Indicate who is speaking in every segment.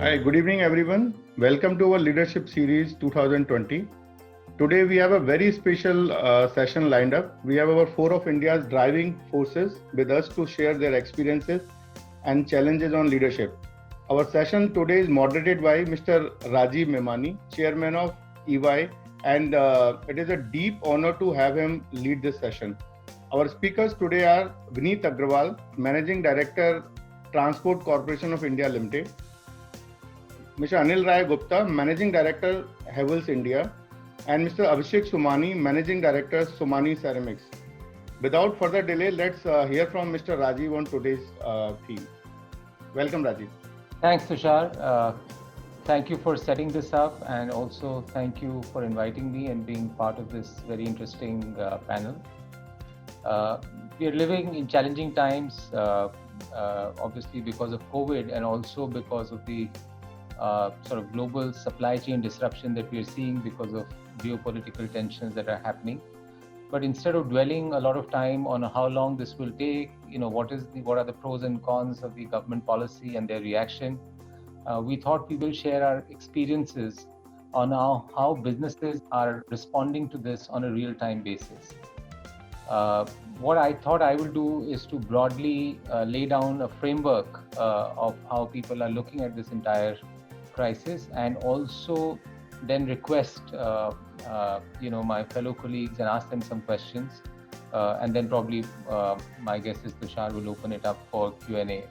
Speaker 1: Hi, good evening, everyone. Welcome to our Leadership Series 2020. Today, we have a very special session lined up. We have our four of India's driving forces with us to share their experiences and challenges on leadership. Our session today is moderated by Mr. Rajiv Memani, Chairman of EY, and it is a deep honor to have him lead this session. Our speakers today are Vineet Agrawal, Managing Director, Transport Corporation of India Limited, Mr. Anil Rai Gupta, Managing Director, Havells India, and Mr. Abhishek Somani, Managing Director, Somani Ceramics. Without further delay, let's hear from Mr. Rajiv on today's theme. Welcome, Rajiv.
Speaker 2: Thanks, Tushar. Thank you for setting this up, and also thank you for inviting me and being part of this very interesting panel. We are living in challenging times, obviously because of COVID and also because of the sort of global supply chain disruption that we are seeing because of geopolitical tensions that are happening. But instead of dwelling a lot of time on how long this will take, what are the pros and cons of the government policy and their reaction, we thought we will share our experiences on how businesses are responding to this on a real-time basis. What I thought I will do is to broadly lay down a framework of how people are looking at this entire crisis, and also then request my fellow colleagues and ask them some questions, and then probably my guess is Tushar will open it up for Q&A.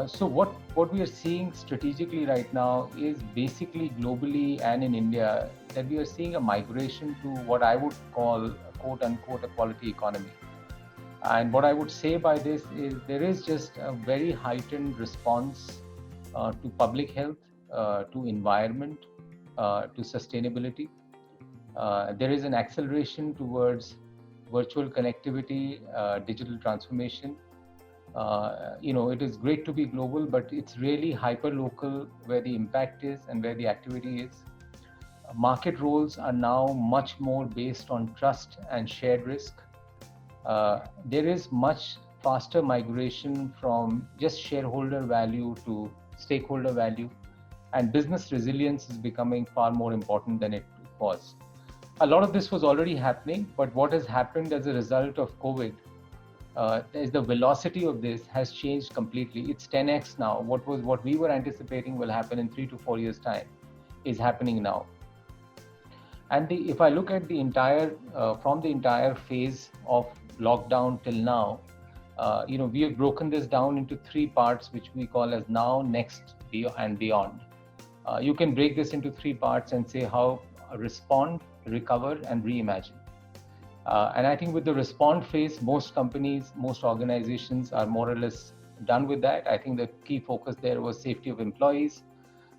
Speaker 2: So what we are seeing strategically right now is basically globally and in India that we are seeing a migration to what I would call a quote unquote a quality economy. And what I would say by this is there is just a very heightened response to public health, to environment, to sustainability. There is an acceleration towards virtual connectivity, digital transformation. It is great to be global, but it's really hyper-local where the impact is and where the activity is. Market roles are now much more based on trust and shared risk. There is much faster migration from just shareholder value to stakeholder value, and business resilience is becoming far more important than it was. A lot of this was already happening, but what has happened as a result of COVID is the velocity of this has changed completely. It's 10x now. What we were anticipating will happen in 3 to 4 years' time is happening now. And if I look at the entire from the entire phase of lockdown till now, we have broken this down into 3 parts, which we call as now, next, and beyond. You can break this into 3 parts and say how respond, recover, and reimagine. And I think with the respond phase, most companies, most organizations are more or less done with that. I think the key focus there was safety of employees,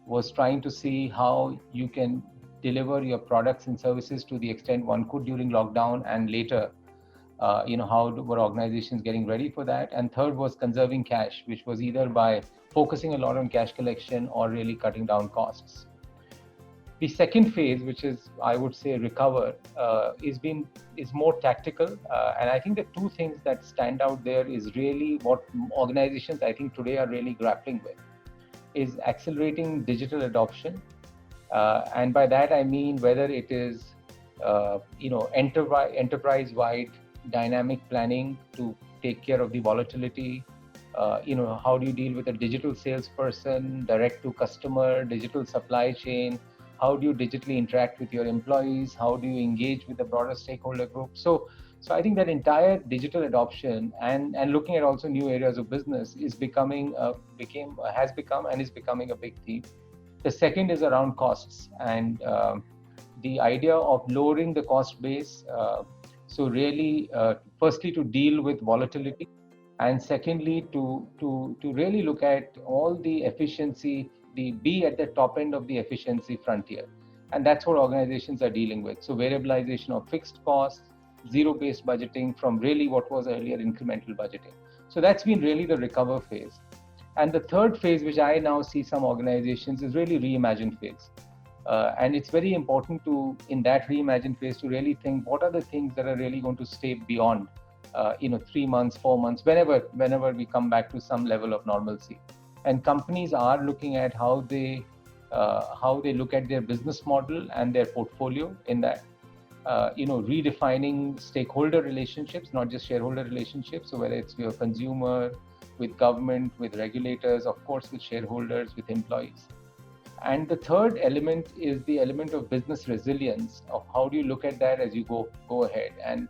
Speaker 2: was trying to see how you can deliver your products and services to the extent one could during lockdown, and later, how were organizations getting ready for that. And third was conserving cash, which was either by focusing a lot on cash collection or really cutting down costs. The second phase, which is, I would say, recover, is more tactical. And I think the 2 things that stand out there is really what organizations I think today are really grappling with is accelerating digital adoption. And by that, I mean whether it is, enterprise-wide dynamic planning to take care of the volatility. How do you deal with a digital salesperson, direct to customer, digital supply chain? How do you digitally interact with your employees? How do you engage with the broader stakeholder group? So I think that entire digital adoption and looking at also new areas of business is becoming a big theme. The second is around costs and the idea of lowering the cost base. So really, firstly, to deal with volatility, and secondly, to really look at all the efficiency, be at the top end of the efficiency frontier. And that's what organizations are dealing with. So variabilization of fixed costs, zero-based budgeting from really what was earlier incremental budgeting. So that's been really the recover phase. And the third phase, which I now see some organizations, is really reimagine phase. And it's very important in that reimagine phase, to really think what are the things that are really going to stay beyond 3 months, 4 months, whenever we come back to some level of normalcy. and companies are looking at how they look at their business model and their portfolio in that. Redefining stakeholder relationships, not just shareholder relationships. So whether it's your consumer, with government, with regulators, of course, with shareholders, with employees. And the third element is the element of business resilience, of how do you look at that as you go ahead. And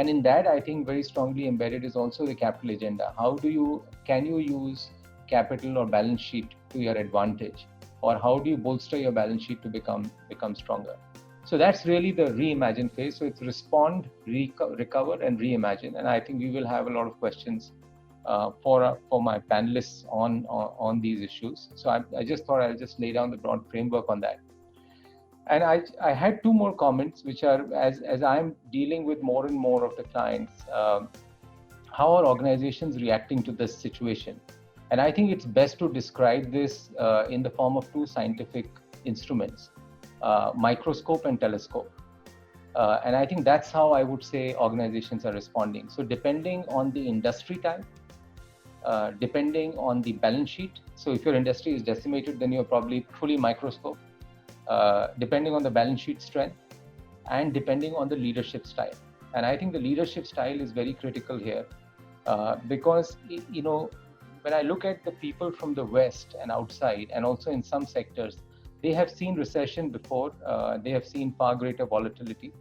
Speaker 2: in that, I think very strongly embedded is also the capital agenda. Can you use capital or balance sheet to your advantage? Or how do you bolster your balance sheet to become stronger? So that's really the reimagine phase. So it's respond, recover, and reimagine. And I think we will have a lot of questions for my panelists on these issues. So I just thought I'll just lay down the broad framework on that. And I had two more comments, which are as I'm dealing with more and more of the clients, how are organizations reacting to this situation? And I think it's best to describe this in the form of two scientific instruments, microscope and telescope. And I think that's how I would say organizations are responding. So depending on the industry type, depending on the balance sheet. So if your industry is decimated, then you're probably fully microscope, depending on the balance sheet strength, and depending on the leadership style. And I think the leadership style is very critical here, because, when I look at the people from the West and outside, and also in some sectors, they have seen recession before, they have seen far greater volatility.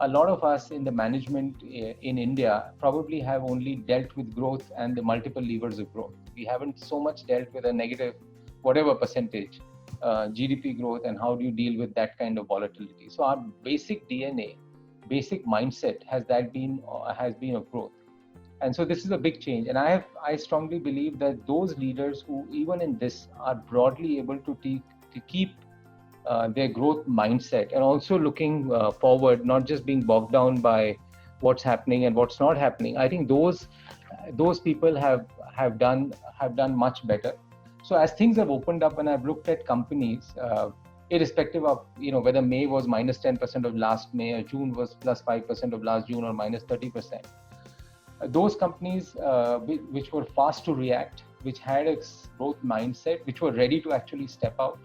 Speaker 2: A lot of us in the management in India probably have only dealt with growth and the multiple levers of growth. We haven't so much dealt with a negative, whatever percentage, GDP growth, and how do you deal with that kind of volatility. So our basic DNA, basic mindset has been of growth. And so this is a big change. And I strongly believe that those leaders who even in this are broadly able to keep their growth mindset, and also looking forward, not just being bogged down by what's happening and what's not happening. I think those people have done much better. So as things have opened up, and I've looked at companies, irrespective of whether May was minus 10% of last May, or June was plus 5% of last June, or minus 30%. Those companies which were fast to react, which had a growth mindset, which were ready to actually step out,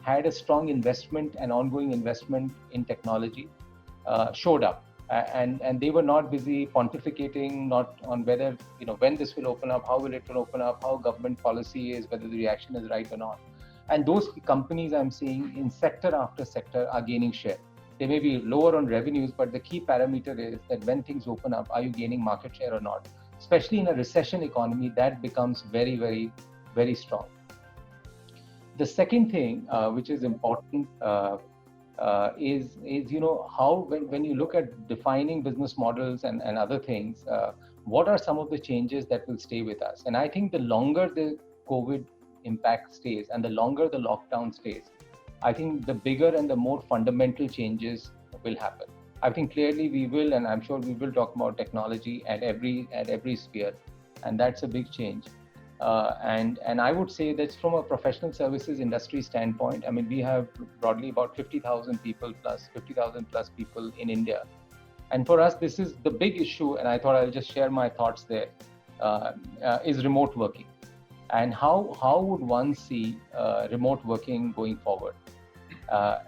Speaker 2: had a strong investment and ongoing investment in technology, showed up. And they were not busy pontificating, not on whether, when this will open up, how will it open up, how government policy is, whether the reaction is right or not. And those companies I'm seeing in sector after sector are gaining share. They may be lower on revenues, but the key parameter is that when things open up, are you gaining market share or not? Especially in a recession economy, that becomes very, very, very strong. The second thing, which is important, is how when you look at defining business models and other things, what are some of the changes that will stay with us? And I think the longer the COVID impact stays and the longer the lockdown stays, I think the bigger and the more fundamental changes will happen. I think clearly we will, and I'm sure we will talk about technology at every sphere, and that's a big change. And I would say that from a professional services industry standpoint, I mean, we have broadly about 50,000 plus people in India. And for us, this is the big issue, and I thought I'll just share my thoughts there, is remote working. And how would one see remote working going forward?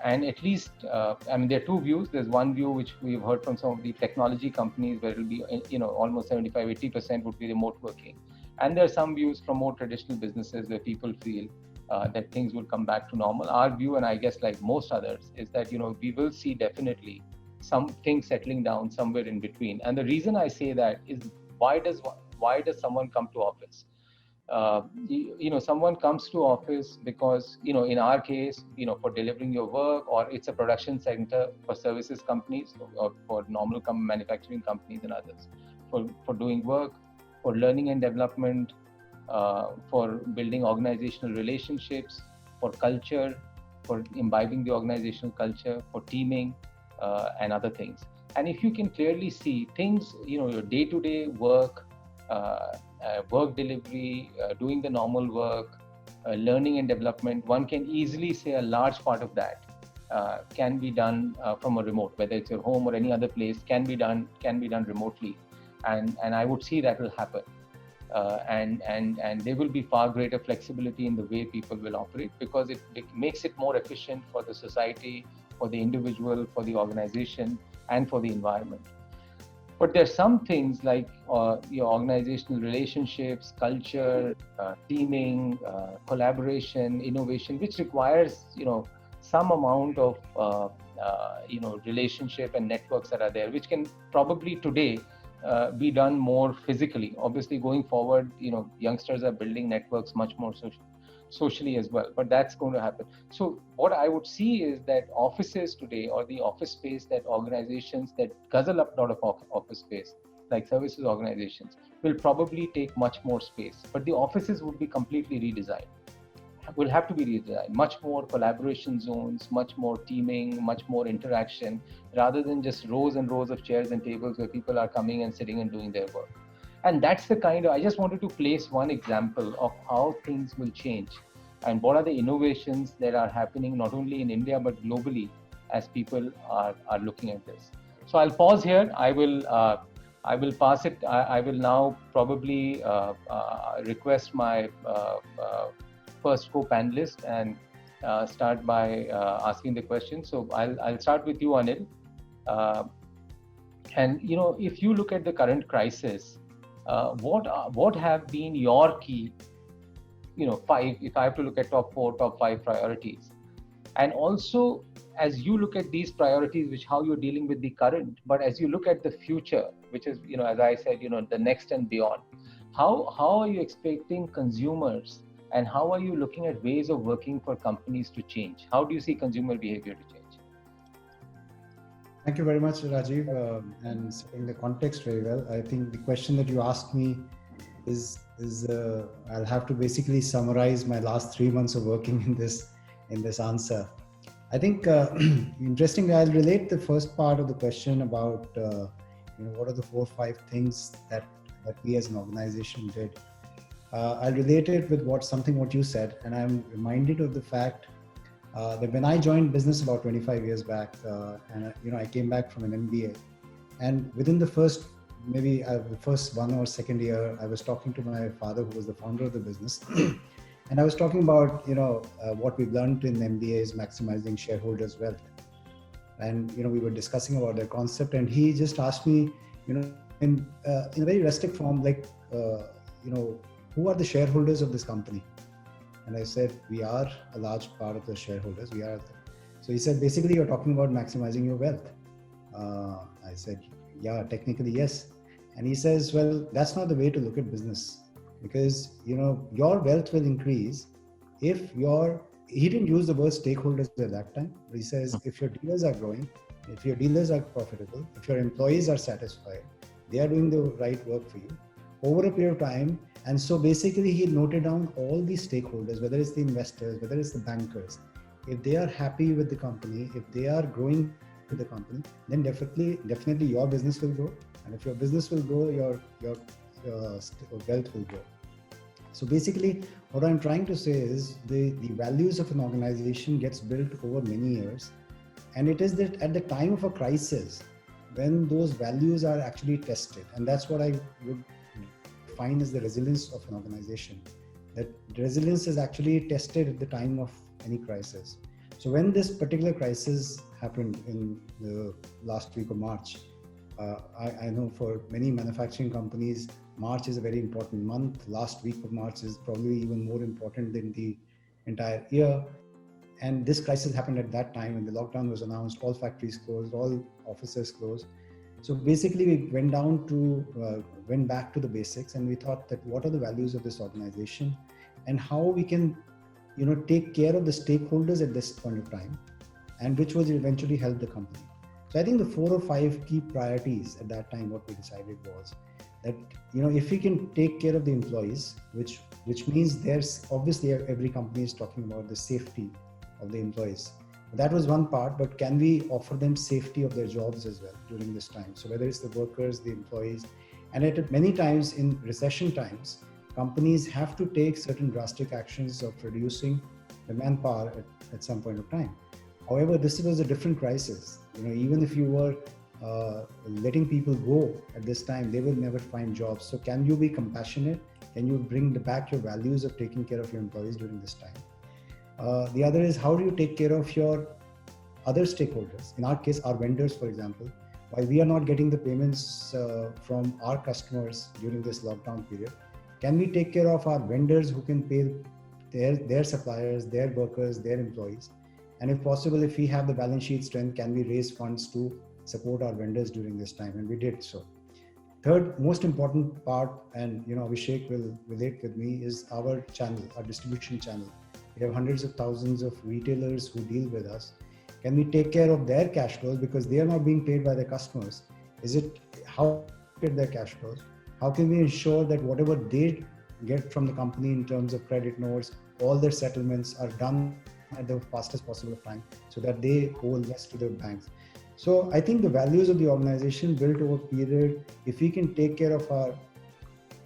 Speaker 2: And at least, I mean, there are two views. There's one view which we've heard from some of the technology companies where it'll be, almost 75-80% would be remote working. And there are some views from more traditional businesses where people feel that things will come back to normal. Our view, and I guess like most others, is that, we will see definitely some things settling down somewhere in between. And the reason I say that is, why does someone come to office? Someone comes to office because, in our case, for delivering your work, or it's a production center for services companies, or for normal manufacturing companies and others, for doing work, for learning and development, for building organizational relationships, for culture, for imbibing the organizational culture, for teaming, and other things. And if you can clearly see things, your day-to-day work, work delivery, doing the normal work, learning and development, one can easily say a large part of that can be done from a remote, whether it's your home or any other place, can be done remotely. And I would see that will happen. and there will be far greater flexibility in the way people will operate, because it makes it more efficient for the society, for the individual, for the organization, and for the environment. But there's some things like your organizational relationships, culture, teaming, collaboration, innovation, which requires some amount of relationship and networks that are there, which can probably today be done more physically. Obviously, going forward, youngsters are building networks much more socially as well, but that's going to happen. So what I would see is that offices today, or the office space that organizations that guzzle up a lot of office space, like services organizations, will probably take much more space, but the offices would be completely redesigned, will have to be redesigned. Much more collaboration zones, much more teaming, much more interaction, rather than just rows and rows of chairs and tables where people are coming and sitting and doing their work. And that's the kind of, I just wanted to place one example of how things will change and what are the innovations that are happening not only in India but globally as people are looking at this. So I'll pause here. I will pass it. I will now probably request my first co-panelist and start by asking the question. So I'll start with you, Anil. And if you look at the current crisis, what have been your key, five, if I have to look at top 5 priorities, and also as you look at these priorities, how you're dealing with the current, but as you look at the future, which is, as I said, the next and beyond, how are you expecting consumers, and how are you looking at ways of working for companies to change? How do you see consumer behavior to change?
Speaker 3: Thank you very much, Rajiv, and setting the context very well. I think the question that you asked me is I'll have to basically summarize my last 3 months of working in this answer. I think interestingly, I'll relate the first part of the question about what are the 4 or 5 things that we as an organization did. I'll relate it with what you said, and I'm reminded of the fact that when I joined business about 25 years back, and I came back from an MBA, and within the first the first 1 or 2nd year, I was talking to my father, who was the founder of the business, and I was talking about what we've learned in MBA is maximizing shareholders' wealth, and we were discussing about that concept, and he just asked me, in a very rustic form, like who are the shareholders of this company? And I said, we are a large part of the shareholders. We are. So he said, basically, you're talking about maximizing your wealth. I said, yeah, technically, yes. And he says, well, that's not the way to look at business, because, your wealth will increase if he didn't use the word stakeholders at that time, but he says, if your dealers are growing, if your dealers are profitable, if your employees are satisfied, they are doing the right work for you over a period of time. And so basically he noted down all these stakeholders, whether it's the investors, whether it's the bankers. If they are happy with the company, if they are growing with the company, then definitely your business will grow. And if your business will grow, your wealth will grow. So basically what I'm trying to say is the values of an organization gets built over many years. And it is that at the time of a crisis, when those values are actually tested, and that's what I would define as the resilience of an organization, that resilience is actually tested at the time of any crisis. So when this particular crisis happened in the last week of March, I know for many manufacturing companies, March is a very important month. Last week of March is probably even more important than the entire year. And this crisis happened at that time when the lockdown was announced, all factories closed, all offices closed. So basically we went back to the basics, and we thought that what are the values of this organization and how we can, take care of the stakeholders at this point of time, and which will eventually help the company. So I think the 4 or 5 key priorities at that time, what we decided was that, if we can take care of the employees, which means there's obviously every company is talking about the safety of the employees. That was one part, but can we offer them safety of their jobs as well during this time? So whether it's the workers, the employees, and at many times in recession times, companies have to take certain drastic actions of reducing the manpower at some point of time. However, this was a different crisis. Even if you were letting people go at this time, they will never find jobs. So can you be compassionate Can you bring back your values of taking care of your employees during this time? The other is, how do you take care of your other stakeholders? In our case, our vendors, for example. While we are not getting the payments from our customers during this lockdown period, can we take care of our vendors who can pay their suppliers, their workers, their employees? And if possible, if we have the balance sheet strength, can we raise funds to support our vendors during this time? And we did so. Third most important part, and Abhishek will relate with me, is our channel, our distribution channel. We have hundreds of thousands of retailers who deal with us. Can we take care of their cash flows, because they are not being paid by their customers? How get their cash flows? How can we ensure that whatever they get from the company in terms of credit notes, all their settlements are done at the fastest possible time, so that they owe less to their banks? So I think the values of the organization built over period, if we can take care of our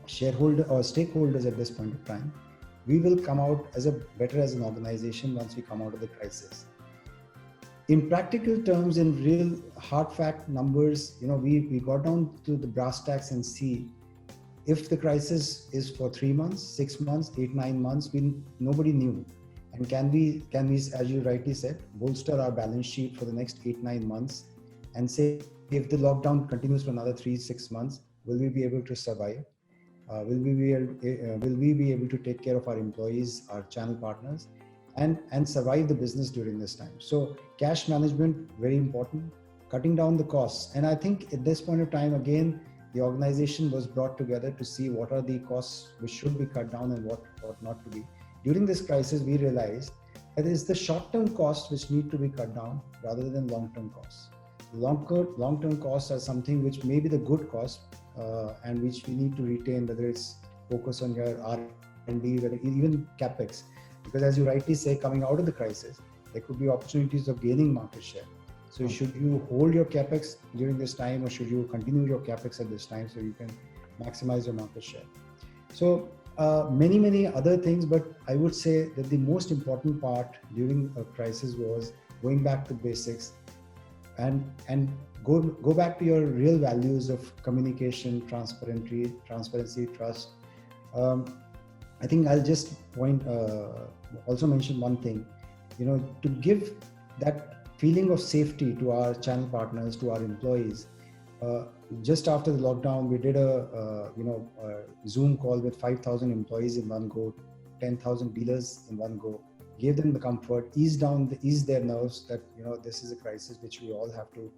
Speaker 3: shareholder or stakeholders at this point of time, we will come out better as an organization once we come out of the crisis. In practical terms, in real hard fact numbers, we got down to the brass tacks and see if the crisis is for 3 months, 6 months, 8, 9 months, nobody knew. And can we, as you rightly said, bolster our balance sheet for the next 8, 9 months and say, if the lockdown continues for another 3, 6 months, will we be able to survive? Will we be able to take care of our employees, our channel partners, and survive the business during this time? So cash management, very important, cutting down the costs. And I think at this point of time, again, the organization was brought together to see what are the costs which should be cut down and what not to be. During this crisis, we realized that it's the short-term costs which need to be cut down rather than long-term costs. Long-term costs are something which may be the good cost and which we need to retain, whether it's focus on your R&D, whether even CapEx. Because as you rightly say, coming out of the crisis, there could be opportunities of gaining market share. So should you hold your CapEx during this time, or should you continue your CapEx at this time so you can maximize your market share? So many other things, but I would say that the most important part during a crisis was going back to basics and go back to your real values of communication, transparency, trust. I think I'll just also mention one thing, to give that feeling of safety to our channel partners, to our employees. Just after the lockdown, we did a Zoom call with 5,000 employees in one go, 10,000 dealers in one go, gave them the comfort, ease their nerves that this is a crisis which we all have to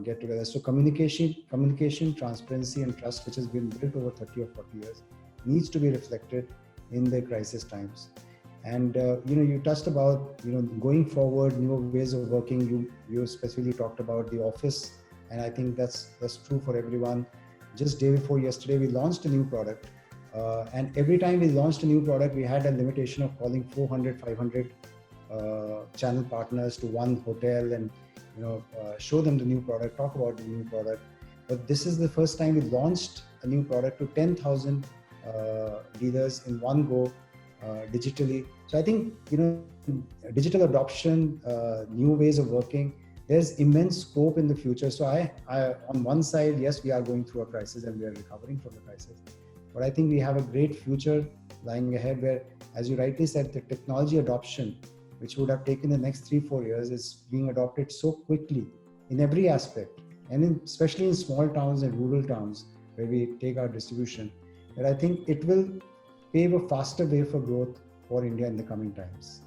Speaker 3: get together. So communication, transparency, and trust, which has been built over 30 or 40 years, needs to be reflected in the crisis times. And you touched about going forward, new ways of working. You specifically talked about the office, and I think that's true for everyone. Just day before yesterday, we launched a new product, and every time we launched a new product, we had a limitation of calling 400, 500 channel partners to one hotel and show them the new product, talk about the new product. But this is the first time we launched a new product to 10,000 dealers in one go. Digitally. So I think, digital adoption, new ways of working, there's immense scope in the future. So I on one side, yes, we are going through a crisis and we are recovering from the crisis. But I think we have a great future lying ahead where, as you rightly said, the technology adoption, which would have taken the next 3-4 years, is being adopted so quickly in every aspect. And especially in small towns and rural towns where we take our distribution, that I think it will pave a faster way for growth for India in the coming times.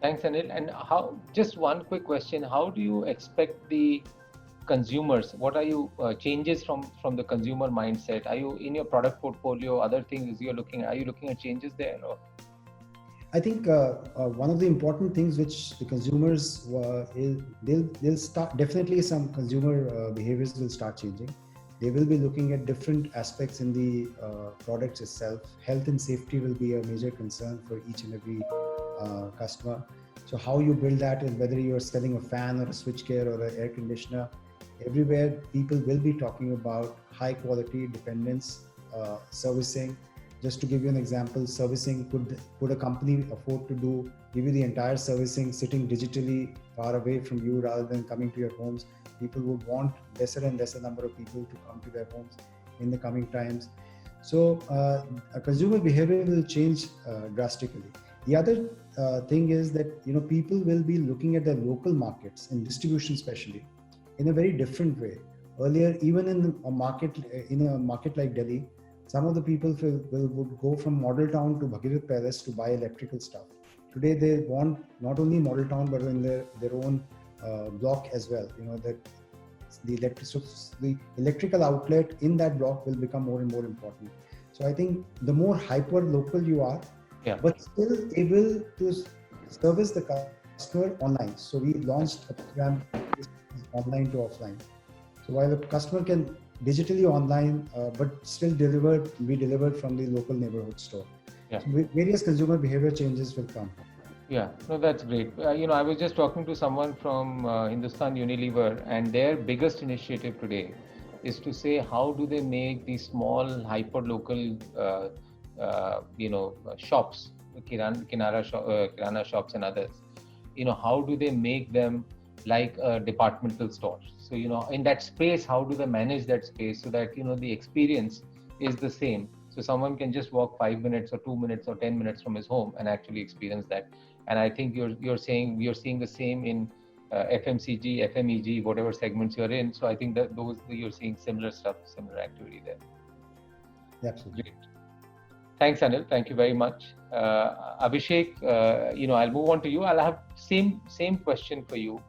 Speaker 2: Thanks, Anil. And just one quick question, how do you expect the consumers, what are you changes from the consumer mindset? Are you in your product portfolio, other things are you looking at changes there? Or?
Speaker 3: I think one of the important things which the consumers, they'll start, definitely some consumer behaviors will start changing. They will be looking at different aspects in the products itself. Health and safety will be a major concern for each and every customer. So how you build that, and whether you're selling a fan or a switchgear or an air conditioner, everywhere people will be talking about high quality, dependence, servicing. Just to give you an example, servicing, could a company afford to give you the entire servicing sitting digitally far away from you rather than coming to your homes? People would want lesser and lesser number of people to come to their homes in the coming times. So consumer behavior will change drastically. The other thing is that people will be looking at their local markets in distribution, especially in a very different way. Earlier, even in a market like Delhi, some of the people would go from Model Town to Bhagirath Palace to buy electrical stuff. Today, they want not only Model Town but in their own block as well. That the electrical outlet in that block will become more and more important. So I think the more hyper local you are, but still able to service the customer online. So we launched a program online to offline. So while the customer can digitally online, but still be delivered from the local neighborhood store. So various consumer behavior changes will come.
Speaker 2: Yeah, no, that's great. I was just talking to someone from Hindustan Unilever, and their biggest initiative today is to say how do they make these small hyper-local, shops, kirana shops and others. How do they make them like a departmental store? So in that space, how do they manage that space so that the experience is the same? So someone can just walk 5 minutes or 2 minutes or 10 minutes from his home and actually experience that. And I think you're seeing the same in FMCG, FMEG, whatever segments you're in. So I think that you're seeing similar stuff, similar activity there.
Speaker 3: Absolutely.
Speaker 2: Great. Thanks, Anil. Thank you very much. Abhishek, I'll move on to you. I'll have same question for you.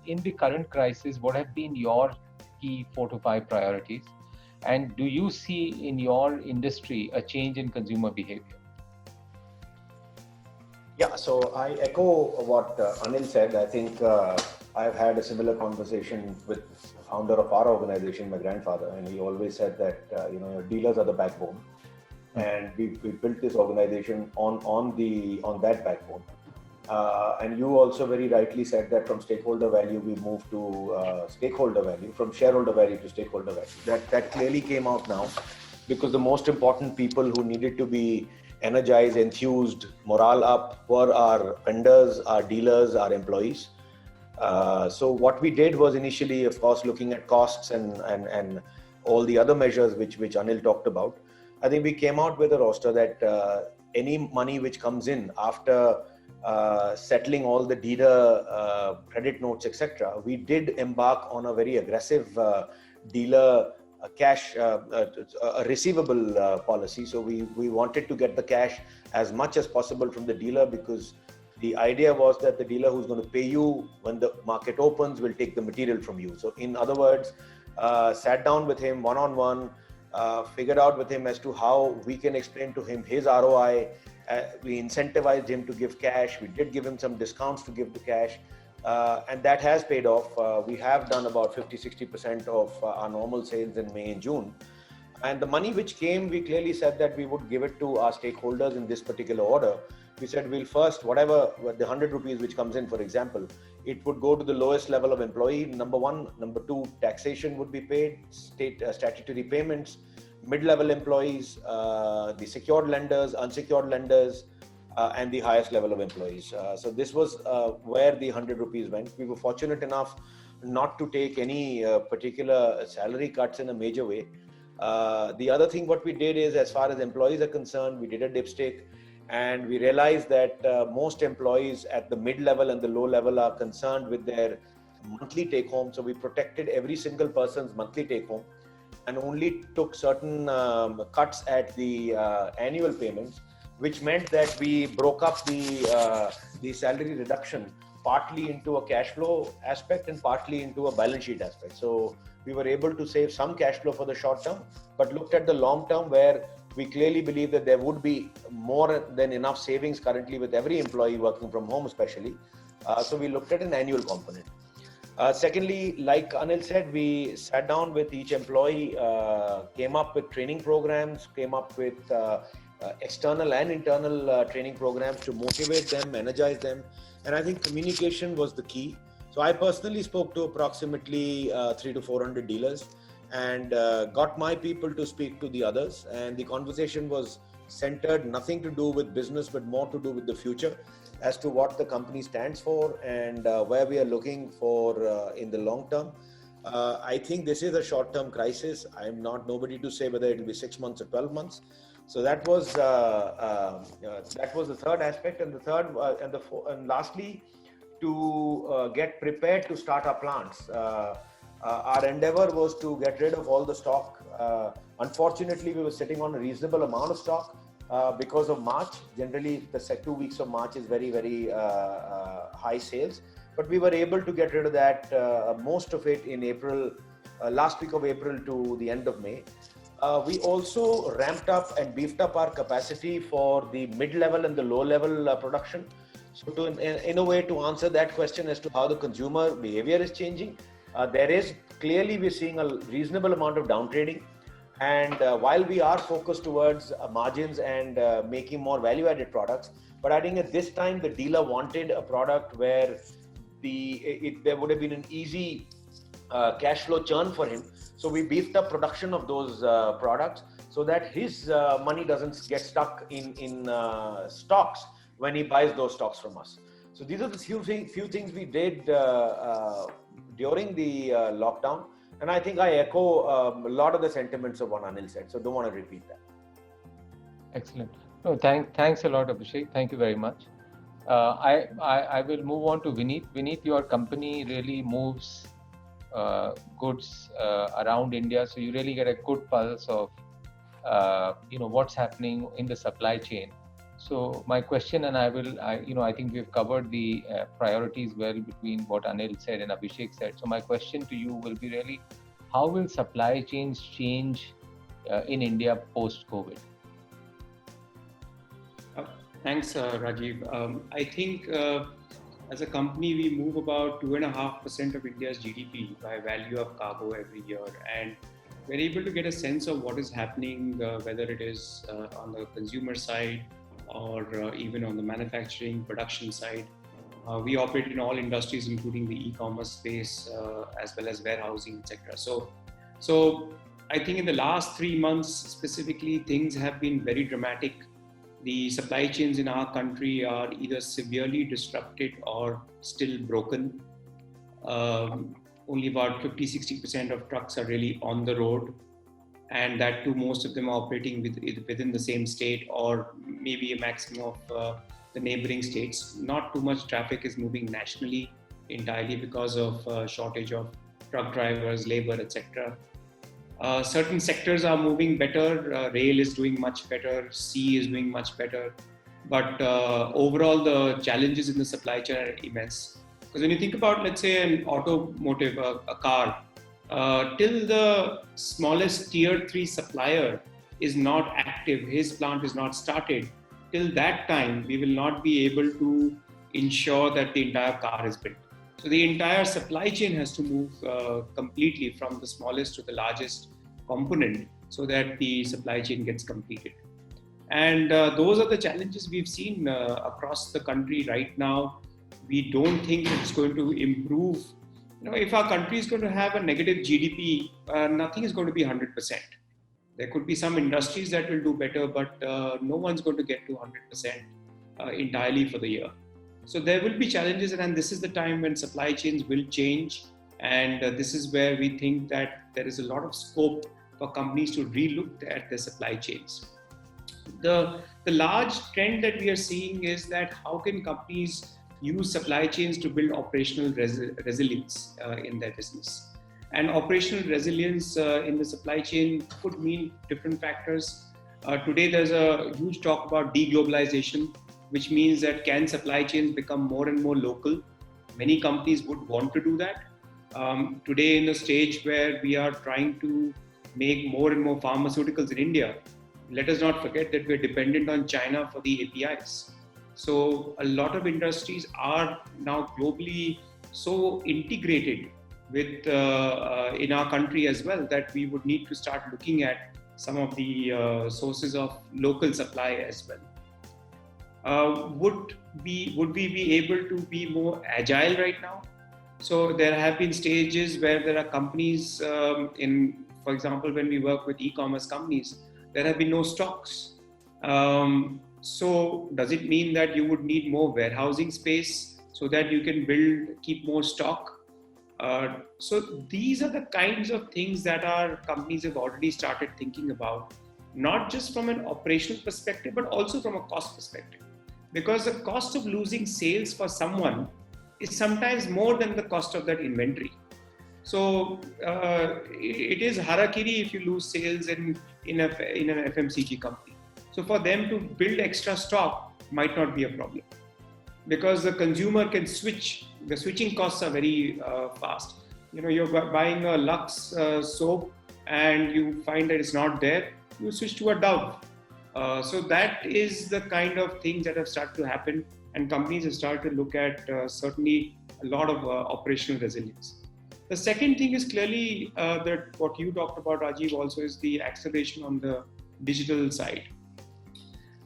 Speaker 2: In the current crisis, what have been your key 4 to 5 priorities? And do you see in your industry a change in consumer behavior?
Speaker 4: Yeah, so I echo what Anil said. I think I've had a similar conversation with the founder of our organization, my grandfather, and he always said that your dealers are the backbone, and we built this organization on that backbone. And you also very rightly said that from stakeholder value we moved to stakeholder value, from shareholder value to stakeholder value. That clearly came out now, because the most important people who needed to be energized, enthused, morale up were our vendors, our dealers, our employees. So what we did was initially, of course, looking at costs and all the other measures which Anil talked about. I think we came out with a roster that any money which comes in after settling all the dealer credit notes, etc., we did embark on a very aggressive dealer cash receivable policy. So we wanted to get the cash as much as possible from the dealer, because the idea was that the dealer who's going to pay you when the market opens will take the material from you. So in other words, sat down with him one-on-one, figured out with him as to how we can explain to him his ROI. We incentivized him to give cash. We did give him some discounts to give the cash. And that has paid off. We have done about 50-60% of our normal sales in May and June. And the money which came, we clearly said that we would give it to our stakeholders in this particular order. We said we'll first, whatever the 100 rupees which comes in, for example, it would go to the lowest level of employee, number one. Number two, taxation would be paid, state statutory payments, mid-level employees, the secured lenders, unsecured lenders, and the highest level of employees. So this was where the 100 rupees went. We were fortunate enough not to take any particular salary cuts in a major way. The other thing what we did is, as far as employees are concerned, we did a dipstick, and we realized that most employees at the mid-level and the low level are concerned with their monthly take-home. So we protected every single person's monthly take-home and only took certain cuts at the annual payments, which meant that we broke up the salary reduction partly into a cash flow aspect and partly into a balance sheet aspect. So we were able to save some cash flow for the short term, but looked at the long term, where we clearly believe that there would be more than enough savings currently with every employee working from home especially. So we looked at an annual component. Secondly, like Anil said, we sat down with each employee, came up with training programs, came up with external and internal training programs to motivate them, energize them. And I think communication was the key. So I personally spoke to approximately 300 to 400 dealers and got my people to speak to the others. And the conversation was centered, nothing to do with business, but more to do with the future, as to what the company stands for and where we are looking for in the long term. I think this is a short-term crisis. I'm not nobody to say whether it will be 6 months or 12 months. So that was the third aspect, and the third and lastly, to get prepared to start our plants. Our endeavor was to get rid of all the stock. Unfortunately, we were sitting on a reasonable amount of stock because of March. Generally, the 2 weeks of March is very, very high sales. But we were able to get rid of that, most of it in April, last week of April to the end of May. We also ramped up and beefed up our capacity for the mid-level and the low-level production. So in a way, to answer that question as to how the consumer behavior is changing, we're seeing a reasonable amount of downtrading. And while we are focused towards margins and making more value-added products, but I think at this time, the dealer wanted a product where there would have been an easy cash flow churn for him. So we beefed up production of those products so that his money doesn't get stuck in stocks when he buys those stocks from us. So these are the few things we did during the lockdown. And I think I echo a lot of the sentiments of what Anil said. So don't want to repeat that.
Speaker 2: Excellent. No, thanks a lot, Abhishek. Thank you very much. I will move on to Vineet. Vineet, your company really moves goods around India, so you really get a good pulse of what's happening in the supply chain. So my question, and I think we've covered the priorities well between what Anil said and Abhishek said. So my question to you will be really, how will supply chains change in India post-COVID?
Speaker 5: Thanks, Rajiv. I think as a company, we move about 2.5% of India's GDP by value of cargo every year. And we're able to get a sense of what is happening, whether it is on the consumer side or even on the manufacturing production side. We operate in all industries, including the e-commerce space, as well as warehousing, etc. So I think in the last 3 months specifically, things have been very dramatic. The supply chains in our country are either severely disrupted or still broken. Only about 50-60% of trucks are really on the road, and that too, most of them are operating within the same state or maybe a maximum of the neighboring states. Not too much traffic is moving nationally entirely because of shortage of truck drivers, labor, etc. Certain sectors are moving better. Rail is doing much better. Sea is doing much better. But overall, the challenges in the supply chain are immense. Because when you think about, let's say, an automotive, a car, till the smallest tier 3 supplier is not active, his plant is not started, till that time, we will not be able to ensure that the entire car is built. So the entire supply chain has to move completely from the smallest to the largest component so that the supply chain gets completed. And those are the challenges we've seen across the country right now. We don't think it's going to improve. If our country is going to have a negative GDP, nothing is going to be 100%. There could be some industries that will do better, but no one's going to get to 100% entirely for the year. So there will be challenges, and this is the time when supply chains will change. And this is where we think that there is a lot of scope for companies to relook at their supply chains. The large trend that we are seeing is that how can companies use supply chains to build operational resilience in their business. And operational resilience in the supply chain could mean different factors. Today, there's a huge talk about deglobalization, which means that can supply chains become more and more local? Many companies would want to do that. Today, in the stage where we are trying to make more and more pharmaceuticals in India, let us not forget that we're dependent on China for the APIs. So a lot of industries are now globally so integrated with in our country as well that we would need to start looking at some of the sources of local supply as well. Would we be able to be more agile right now? So there have been stages where there are companies for example, when we work with e-commerce companies, there have been no stocks. So does it mean that you would need more warehousing space so that you can keep more stock? So these are the kinds of things that our companies have already started thinking about, not just from an operational perspective, but also from a cost perspective. Because the cost of losing sales for someone is sometimes more than the cost of that inventory. So it is harakiri if you lose sales in an FMCG company. So for them to build extra stock might not be a problem, because the consumer can switch. The switching costs are very fast. You're buying a Lux soap and you find that it's not there, you switch to a Dove. So that is the kind of things that have started to happen, and companies have started to look at certainly a lot of operational resilience. The second thing is clearly that what you talked about, Rajiv, also is the acceleration on the digital side.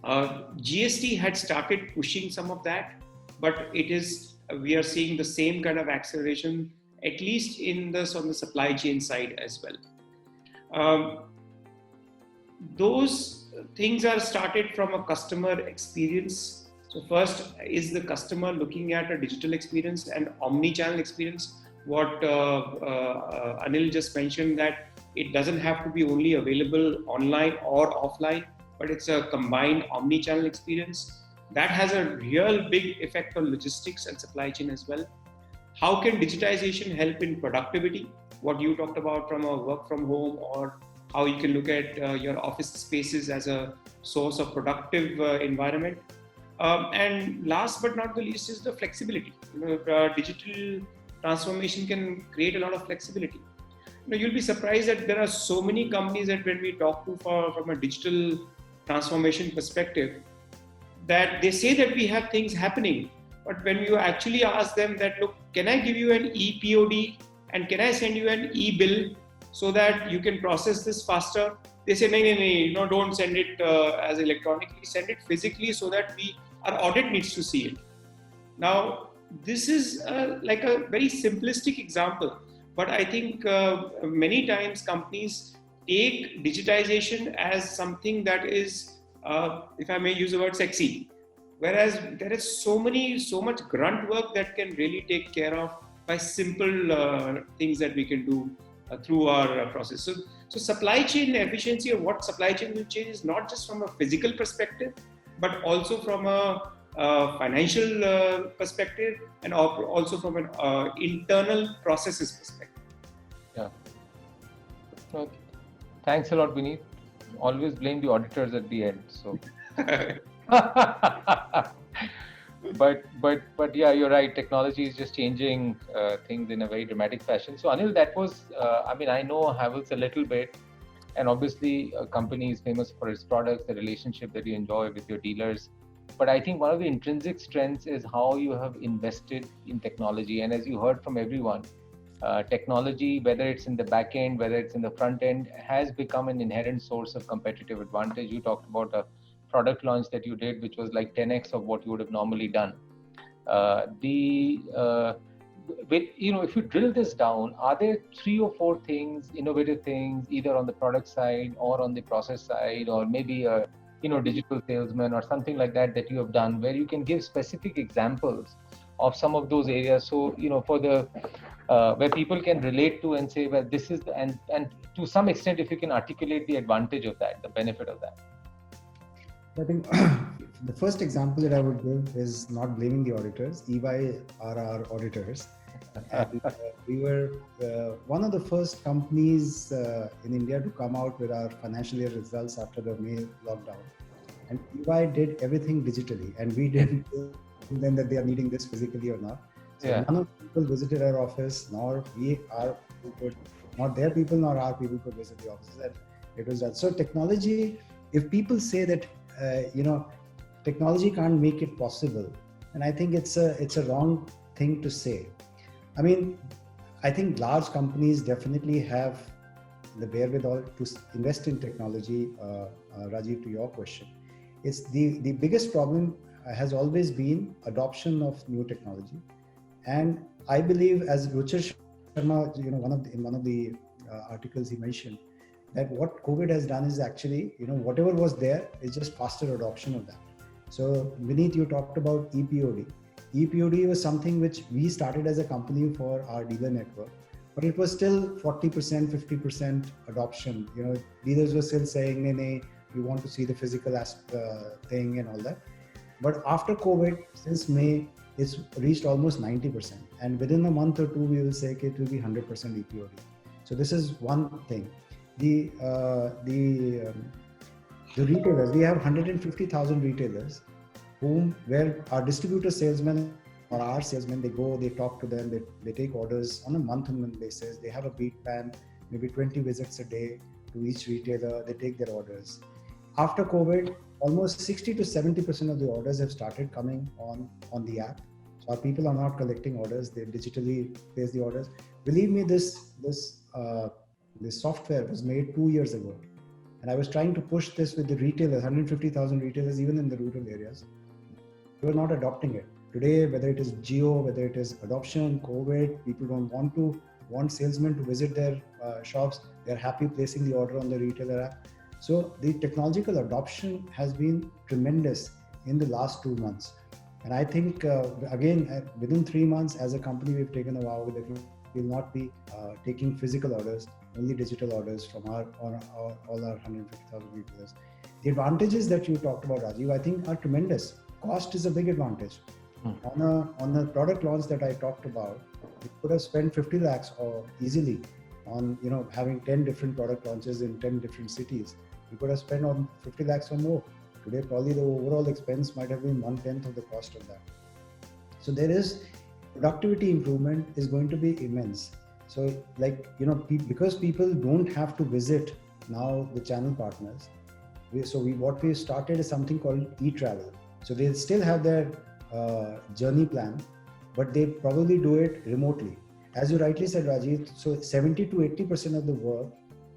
Speaker 5: GST had started pushing some of that, but we are seeing the same kind of acceleration, at least on the supply chain side as well. Those things are started from a customer experience. So first is the customer looking at a digital experience and omni-channel experience. What Anil just mentioned, that it doesn't have to be only available online or offline, but it's a combined omni-channel experience. That has a real big effect on logistics and supply chain as well. How can digitization help in productivity? What you talked about from a work from home, or how you can look at your office spaces as a source of productive environment. And last but not the least is the flexibility. Digital transformation can create a lot of flexibility. You'll be surprised that there are so many companies that when we talk to from a digital transformation perspective, that they say that we have things happening, but when you actually ask them that, look, can I give you an e-POD and can I send you an e-bill so that you can process this faster? They say, no, don't send it as electronically, send it physically so that our audit needs to see it. Now, this is like a very simplistic example, but I think many times companies take digitization as something that is, if I may use the word, sexy. Whereas there is so much grunt work that can really take care of by simple things that we can do through our process. So supply chain efficiency, or what supply chain will change, is not just from a physical perspective, but also from a financial perspective, and also from an internal processes perspective.
Speaker 2: Yeah. Okay. Thanks a lot, Vineet. Always blame the auditors at the end. So. But yeah, you're right. Technology is just changing things in a very dramatic fashion. So Anil, that was, I know Havells a little bit, and obviously a company is famous for its products, the relationship that you enjoy with your dealers. But I think one of the intrinsic strengths is how you have invested in technology. And as you heard from everyone, technology, whether it's in the back end, whether it's in the front end, has become an inherent source of competitive advantage. You talked about a product launch that you did, which was like 10x of what you would have normally done. If you drill this down, are there 3 or 4 things, innovative things, either on the product side or on the process side, or maybe a digital salesman or something like that you have done, where you can give specific examples of some of those areas? So, for the where people can relate to and say, well, this is and to some extent, if you can articulate the advantage of that, the benefit of that.
Speaker 3: I think the first example that I would give is not blaming the auditors. EY are our auditors. And, we were one of the first companies in India to come out with our financial year results after the May lockdown. And EY did everything digitally, and we didn't tell them that they are needing this physically or not. So none of the people visited our office, nor not their people, nor our people could visit the offices. And it was that. So technology, if people say that technology can't make it possible, and I think it's a wrong thing to say. I think large companies definitely have the wherewithal to invest in technology. Rajiv, to your question, it's the biggest problem has always been adoption of new technology. And I believe, as Ruchir Sharma, in one of the articles he mentioned, that what COVID has done is actually, whatever was there is just faster adoption of that. So Vineet, you talked about e-POD. ePOD was something which we started as a company for our dealer network, but it was still 40%, 50% adoption. You know, dealers were still saying, "Nee, we want to see the physical thing and all that." But after COVID, since May, it's reached almost 90%. And within a month or two, we will say it will be 100% ePOD. So this is one thing. The retailers, we have 150,000 retailers where our distributor salesmen or our salesmen, they go, they talk to them, they take orders on a month-on-month basis. They have a beat plan, maybe 20 visits a day to each retailer. They take their orders. After COVID, almost 60 to 70% of the orders have started coming on the app. So our people are not collecting orders; they digitally place the orders. Believe me, this software was made 2 years ago, and I was trying to push this with the retailers, 150,000 retailers, even in the rural areas. They were not adopting it. Today, whether it is Jio, whether it is adoption, COVID, people don't want salesmen to visit their shops. They're happy placing the order on the retailer app. So the technological adoption has been tremendous in the last 2 months. And I think, again, within 3 months as a company, we've taken a vow that we will not be taking physical orders, only digital orders from all our 150,000 retailers. The advantages that you talked about, Rajiv, I think are tremendous. Cost is a big advantage. On the product launch that I talked about, we could have spent 50 lakhs or easily on having 10 different product launches in 10 different cities. We could have spent on 50 lakhs or more. Today, probably the overall expense might have been 1/10 of the cost of that. So there is productivity improvement is going to be immense. So because people don't have to visit now the channel partners, what we started is something called e-travel. So they still have their journey plan, but they probably do it remotely. As you rightly said, Rajiv, so 70 to 80% of the work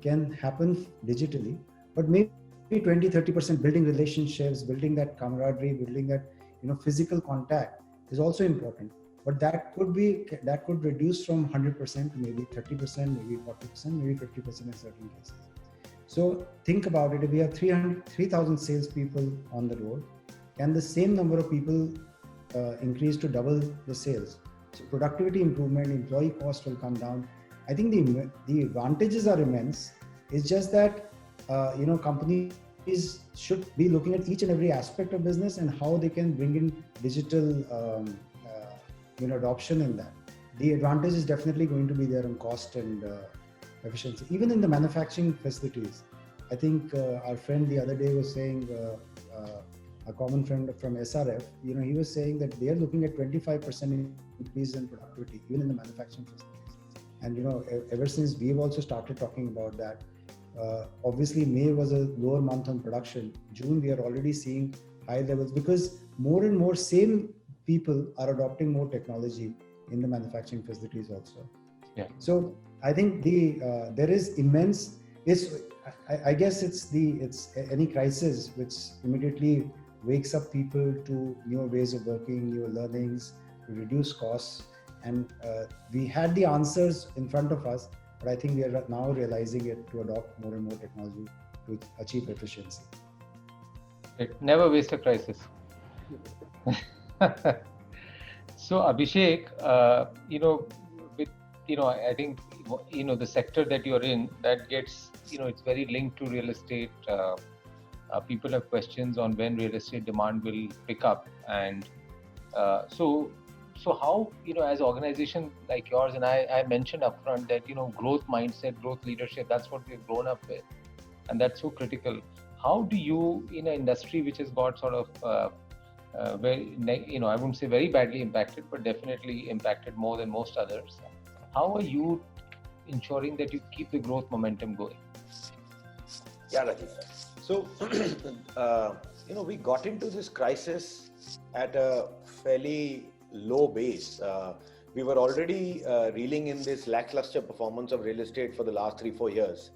Speaker 3: can happen digitally, but maybe 20-30% building relationships, building that camaraderie, building that physical contact is also important. But that could reduce from 100% to maybe 30%, maybe 40%, maybe 50% in certain cases. So think about it: if we have 3,000 salespeople on the road, can the same number of people increase to double the sales? So productivity improvement, employee cost will come down. I think the advantages are immense. It's just that companies should be looking at each and every aspect of business and how they can bring in digital adoption in that. The advantage is definitely going to be there on cost and efficiency. Even in the manufacturing facilities, I think our friend the other day was saying, a common friend from SRF, he was saying that they are looking at 25% increase in productivity, even in the manufacturing facilities. And ever since we've also started talking about that, obviously May was a lower month on production. June, we are already seeing high levels because more and more same people are adopting more technology in the manufacturing facilities also.
Speaker 2: Yeah.
Speaker 3: So I think there is immense. I guess it's any crisis which immediately wakes up people to newer ways of working, newer learnings, to reduce costs. And we had the answers in front of us, but I think we are now realizing it to adopt more and more technology to achieve efficiency.
Speaker 2: Never waste a crisis. So Abhishek, I think the sector that you're in, that gets it's very linked to real estate. People have questions on when real estate demand will pick up, and so how as organization like yours, and I mentioned upfront that growth mindset, growth leadership, that's what we've grown up with, and that's so critical. How do you, in an industry which has got sort of very I wouldn't say very badly impacted, but definitely impacted more than most others, how are you ensuring that you keep the growth momentum going?
Speaker 4: Yeah, Rajiv. So, we got into this crisis at a fairly low base. We were already reeling in this lackluster performance of real estate for the last 3-4 years.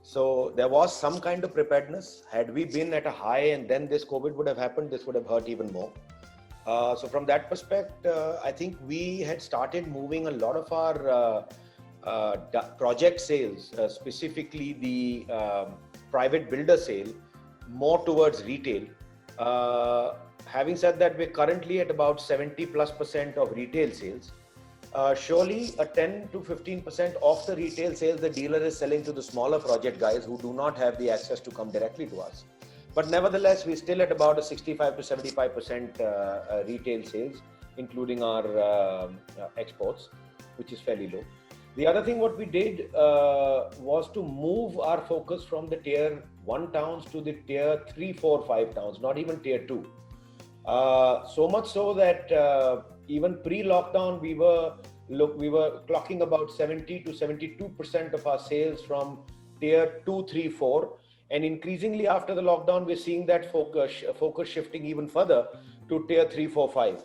Speaker 4: So there was some kind of preparedness. Had we been at a high and then this COVID would have happened, this would have hurt even more. So from that perspective, I think we had started moving a lot of our project sales, specifically the private builder sale, more towards retail. having said that, we're currently at about 70+% of retail sales. Surely a 10 to 15% of the retail sales the dealer is selling to the smaller project guys who do not have the access to come directly to us. But nevertheless, we're still at about a 65 to 75% retail sales, including our exports, which is fairly low. The other thing what we did was to move our focus from the tier 1 towns to the tier 3, 4, 5 towns, not even tier 2. So much so that even pre-lockdown, we were clocking about 70 to 72% of our sales from tier 2, 3, 4. And increasingly after the lockdown, we're seeing that focus shifting even further to tier 3, 4, 5.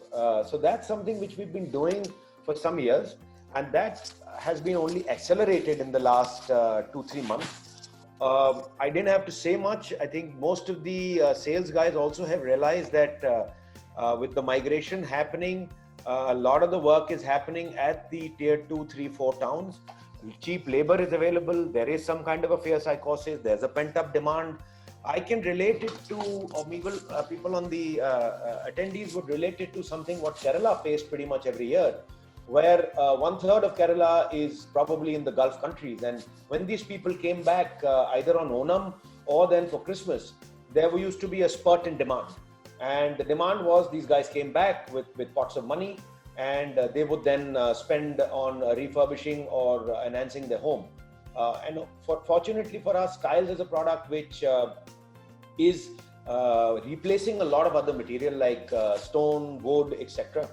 Speaker 4: So that's something which we've been doing for some years. And that has been only accelerated in the last 2-3 months. I didn't have to say much. I think most of the sales guys also have realized that with the migration happening, a lot of the work is happening at the tier 2, 3, 4 towns. Cheap labor is available. There is some kind of a fear psychosis. There's a pent-up demand. I can relate it to, or people on the attendees would relate it to something what Kerala faced pretty much every year, where 1/3 of Kerala is probably in the Gulf countries. And when these people came back either on Onam or then for Christmas, there used to be a spurt in demand. And the demand was these guys came back with pots of money, and they would then spend on refurbishing or enhancing their home. And fortunately for us, tiles is a product which is replacing a lot of other material like stone, wood, etc.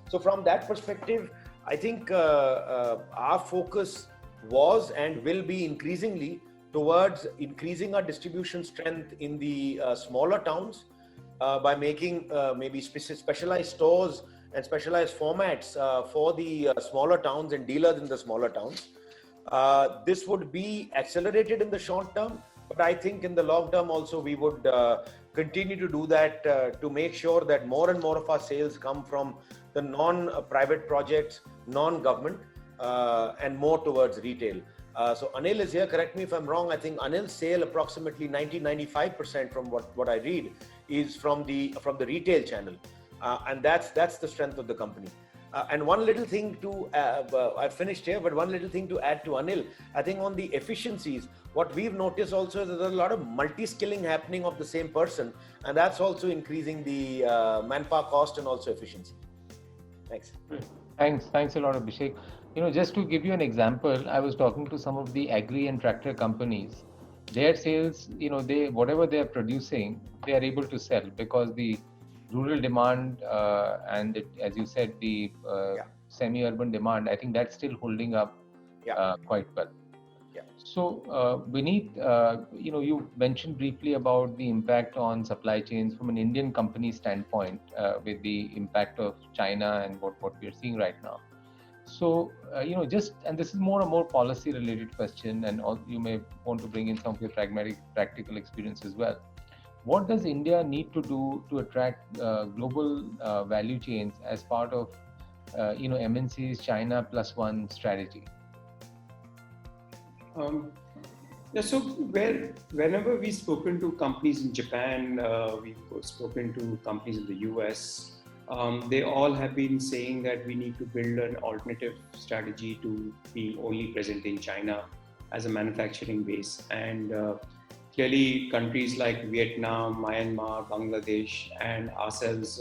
Speaker 4: So from that perspective, I think our focus was and will be increasingly towards increasing our distribution strength in the smaller towns by making maybe specialized stores and specialized formats for the smaller towns and dealers in the smaller towns. This would be accelerated in the short term, but I think in the long term also we would continue to do that to make sure that more and more of our sales come from the non-private projects, non-government, and more towards retail. So Anil is here, correct me if I'm wrong. I think Anil's sale approximately 90-95% from what I read is from the retail channel. And that's the strength of the company. And one little thing to, I've finished here, but one little thing to add to Anil, I think on the efficiencies, what we've noticed also is there's a lot of multi-skilling happening of the same person, and that's also increasing the manpower cost and also efficiency. Thanks.
Speaker 2: Thanks a lot, Abhishek. Just to give you an example, I was talking to some of the agri and tractor companies. Their sales, whatever they are producing, they are able to sell because the rural demand and as you said, the semi-urban demand, I think that's still holding up quite well.
Speaker 4: Yeah.
Speaker 2: So, Vineet, you mentioned briefly about the impact on supply chains from an Indian company standpoint with the impact of China and what we are seeing right now. So, and this is more a more policy related question, and you may want to bring in some of your practical experience as well. What does India need to do to attract global value chains as part of, MNC's China Plus One strategy?
Speaker 5: So whenever we've spoken to companies in Japan, we've spoken to companies in the US, they all have been saying that we need to build an alternative strategy to being only present in China as a manufacturing base. And clearly countries like Vietnam, Myanmar, Bangladesh, and ourselves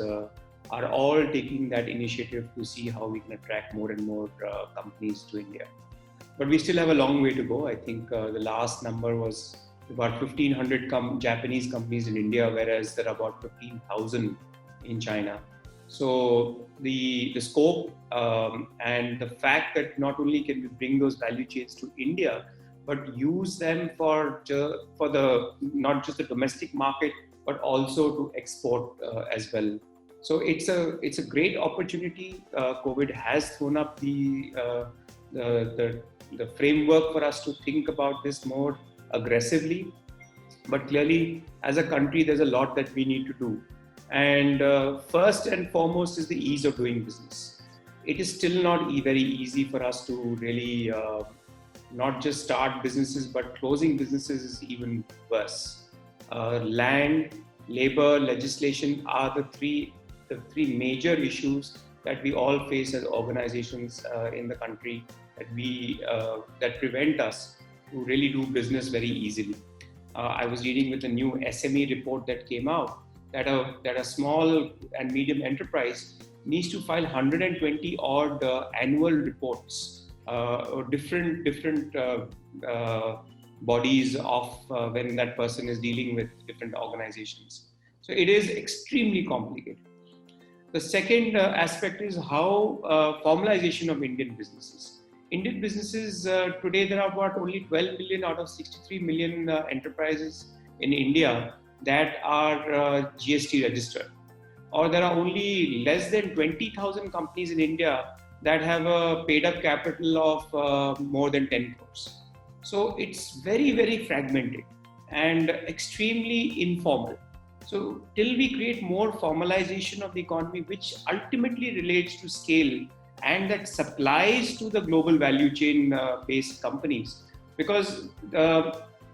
Speaker 5: are all taking that initiative to see how we can attract more and more companies to India. But we still have a long way to go. I think the last number was about 1,500 Japanese companies in India, whereas there are about 15,000 in China. So the scope and the fact that not only can we bring those value chains to India, but use them for the not just the domestic market, but also to export as well. So it's a great opportunity. COVID has thrown up the framework for us to think about this more aggressively. But clearly, as a country, there's a lot that we need to do. And first and foremost is the ease of doing business. It is still not very easy for us to really not just start businesses, but closing businesses is even worse. Land labor, legislation are the three major issues that we all face as organizations in the country that prevent us to really do business very easily. I was reading with a new SME report that came out that a small and medium enterprise needs to file 120 odd annual reports or different bodies of when that person is dealing with different organizations. So it is extremely complicated. The second aspect is how formalization of Indian businesses. Indian businesses today, there are about only 12 million out of 63 million enterprises in India that are GST registered, or there are only less than 20,000 companies in India that have a paid up capital of more than 10 crores. So it's very, very fragmented and extremely informal. So till we create more formalization of the economy, which ultimately relates to scale and that supplies to the global value chain based companies, because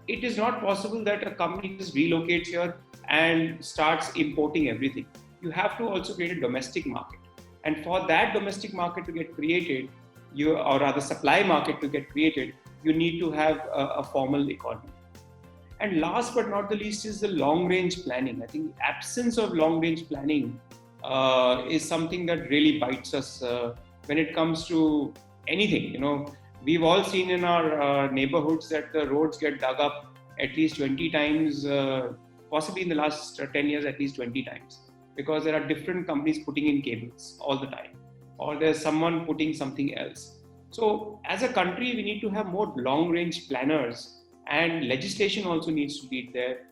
Speaker 5: it is not possible that a company just relocates here and starts importing everything. You have to also create a domestic market. And for that domestic market to get created, or rather supply market to get created, you need to have a formal economy. And last but not the least is the long range planning. I think the absence of long range planning is something that really bites us when it comes to anything. We've all seen in our neighborhoods that the roads get dug up at least 20 times, possibly in the last 10 years, at least 20 times, because there are different companies putting in cables all the time, or there's someone putting something else. So as a country, we need to have more long range planners, and legislation also needs to be there.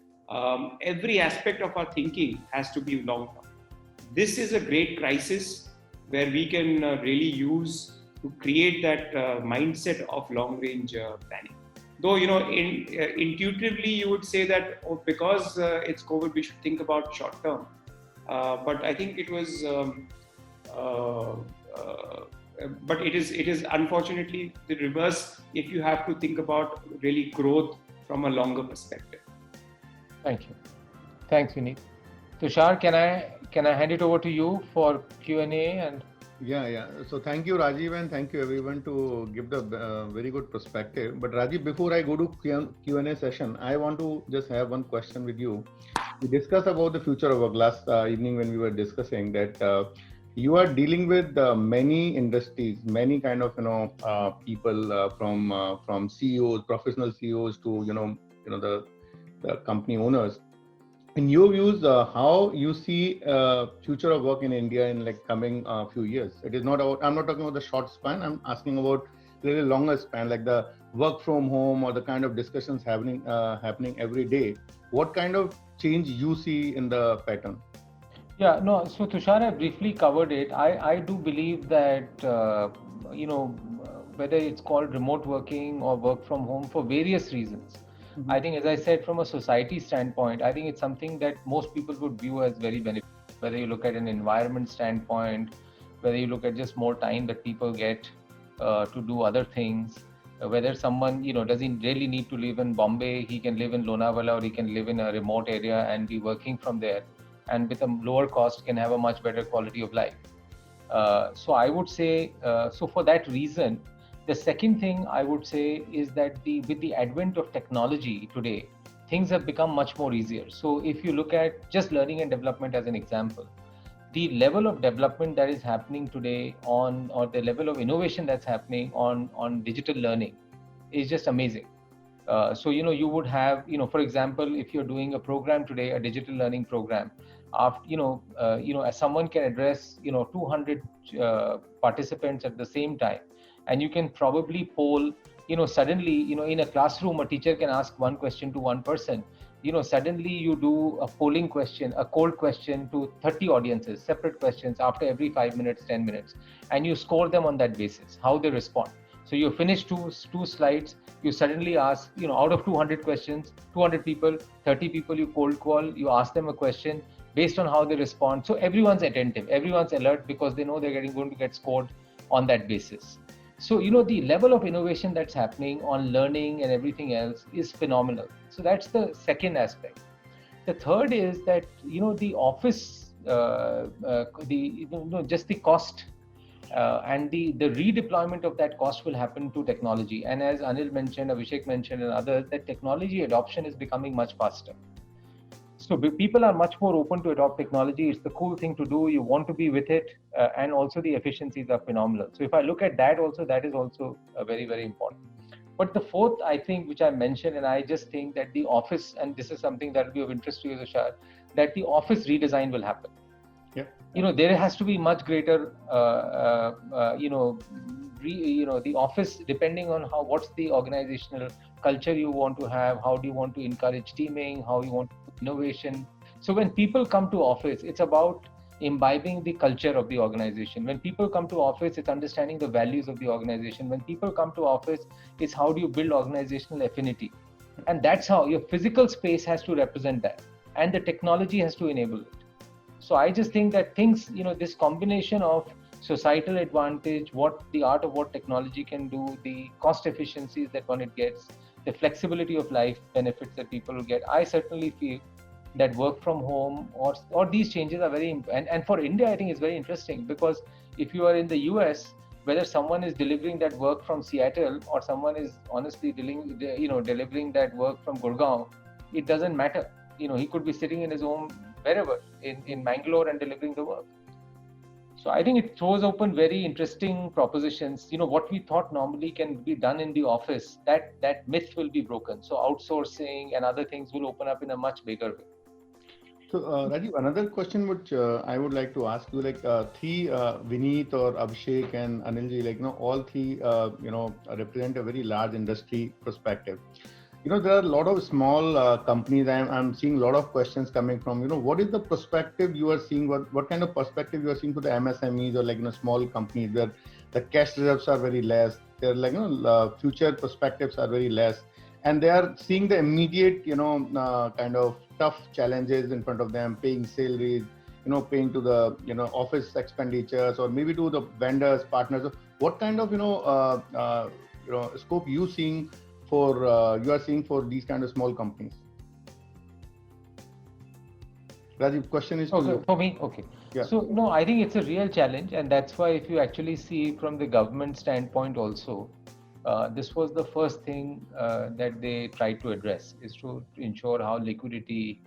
Speaker 5: Every aspect of our thinking has to be long term. This is a great crisis where we can really use to create that mindset of long range planning. Though, intuitively you would say that because it's COVID, we should think about short term. But I think it was, but it is unfortunately the reverse if you have to think about really growth from a longer perspective.
Speaker 2: Thank you. Thanks, Vineet. Tushar, can I hand it over to you for Q&A and?
Speaker 1: Yeah. So thank you, Rajiv, and thank you everyone to give the very good perspective. But Rajiv, before I go to Q&A session, I want to just have one question with you. We discussed about the future of work last evening when we were discussing that you are dealing with many industries, many kind of people from CEOs, professional CEOs to the company owners. In your views, how you see future of work in India in like coming few years? It is not about, I'm not talking about the short span, I'm asking about really longer span, like the work from home or the kind of discussions happening every day. What kind of change you see in the pattern?
Speaker 2: Yeah, no, so Tushar, I briefly covered it. I do believe that, whether it's called remote working or work from home for various reasons, I think, as I said, from a society standpoint, I think it's something that most people would view as very beneficial. Whether you look at an environment standpoint, whether you look at just more time that people get to do other things, whether someone, doesn't really need to live in Bombay, he can live in Lonavala, or he can live in a remote area and be working from there, and with a lower cost can have a much better quality of life. So I would say, so for that reason, the second thing I would say is that with the advent of technology today, things have become much more easier. So if you look at just learning and development as an example, the level of development that is happening today or the level of innovation that's happening on digital learning is just amazing. So, you would have, for example, if you're doing a program today, a digital learning program, as someone can address, 200 participants at the same time, and you can probably poll, suddenly, in a classroom, a teacher can ask one question to one person. Suddenly you do a polling question, a cold question to 30 audiences, separate questions after every 5 minutes, 10 minutes, and you score them on that basis, how they respond. So you finish two slides, you suddenly ask, out of 200 questions, 200 people, 30 people you cold call, you ask them a question based on how they respond. So everyone's attentive, everyone's alert because they know they're going to get scored on that basis. So, the level of innovation that's happening on learning and everything else is phenomenal. So that's the second aspect. The third is that, the office, just the cost and the redeployment of that cost will happen to technology. And as Anil mentioned, Abhishek mentioned, and others, that technology adoption is becoming much faster. So people are much more open to adopt technology. It's the cool thing to do. You want to be with it, and also the efficiencies are phenomenal. So if I look at that also, that is also very, very important. But the fourth, I think, which I mentioned, and I just think that the office, and this is something that will be of interest to you, Tushar, that the office redesign will happen.
Speaker 1: Yeah.
Speaker 2: There has to be much greater, the office, depending on what's the organizational culture you want to have, how do you want to encourage teaming, how you want innovation. So when people come to office, it's about imbibing the culture of the organization. When people come to office, it's understanding the values of the organization. When people come to office, it's how do you build organizational affinity. And that's how your physical space has to represent that. And the technology has to enable it. So I just think that things, this combination of societal advantage, the art of what technology can do, the cost efficiencies that one gets, the flexibility of life benefits that people will get. I certainly feel that work from home or these changes are very, and for India, I think it's very interesting, because if you are in the US, whether someone is delivering that work from Seattle or someone is honestly delivering that work from Gurgaon, it doesn't matter. He could be sitting in his home wherever in Mangalore and delivering the work. So I think it throws open very interesting propositions. What we thought normally can be done in the office, that myth will be broken. So outsourcing and other things will open up in a much bigger way.
Speaker 1: So Rajiv, another question which I would like to ask you, three, Vineet or Abhishek and Anilji, all three, represent a very large industry perspective. There are a lot of small companies. I'm seeing a lot of questions coming from, what is the perspective you are seeing? What kind of perspective you are seeing for the MSMEs or small companies where the cash reserves are very less, their future perspectives are very less, and they are seeing the immediate, kind of tough challenges in front of them, paying salaries, paying to the, office expenditures, or maybe to the vendors, partners. What kind of, scope you are seeing for these kind of small companies? Rajiv, question is to you.
Speaker 2: For me, okay. Yeah. So no, I think it's a real challenge, and that's why if you actually see from the government standpoint also, this was the first thing that they tried to address, is to ensure how liquidity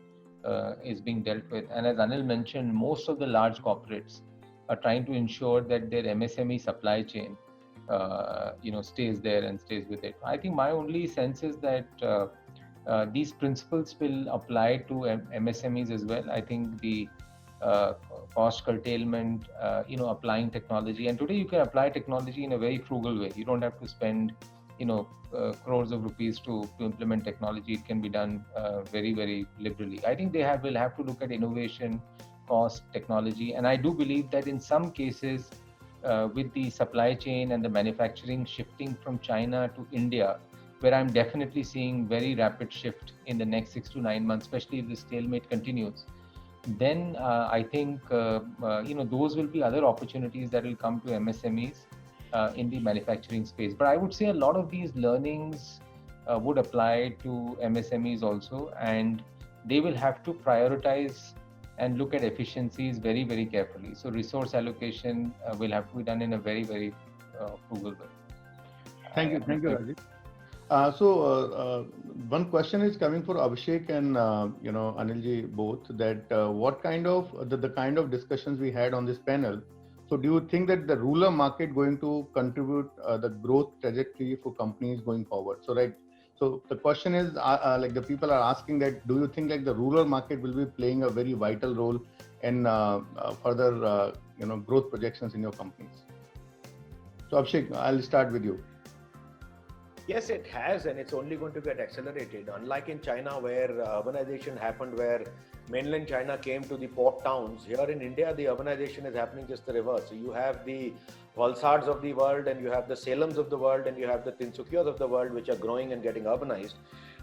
Speaker 2: is being dealt with. And as Anil mentioned, most of the large corporates are trying to ensure that their MSME supply chain stays there and stays with it. I think my only sense is that these principles will apply to MSMEs as well. I think the cost curtailment, applying technology, and today you can apply technology in a very frugal way. You don't have to spend, crores of rupees to implement technology. It can be done very, very liberally. I think will have to look at innovation, cost, technology, and I do believe that in some cases, with the supply chain and the manufacturing shifting from China to India, where I'm definitely seeing very rapid shift in the next 6 to 9 months, especially if the stalemate continues, then I think those will be other opportunities that will come to MSMEs in the manufacturing space. But I would say a lot of these learnings would apply to MSMEs also, and they will have to prioritize and look at efficiencies very, very carefully. So resource allocation will have to be done in a very, very frugal way.
Speaker 1: Thank you, Rajiv. So one question is coming for Abhishek and Anilji both, that what kind of the kind of discussions we had on this panel. So do you think that the rural market going to contribute the growth trajectory for companies going forward? So the question is, the people are asking that, do you think the rural market will be playing a very vital role in further growth projections in your companies? So Abhishek, I'll start with you.
Speaker 4: Yes, it has, and it's only going to get accelerated. Unlike in China, where urbanization happened, where mainland China came to the port towns, here in India, the urbanization is happening just the reverse. So you have the Valsads of the world, and you have the Salems of the world, and you have the Tinsukias of the world, which are growing and getting urbanized.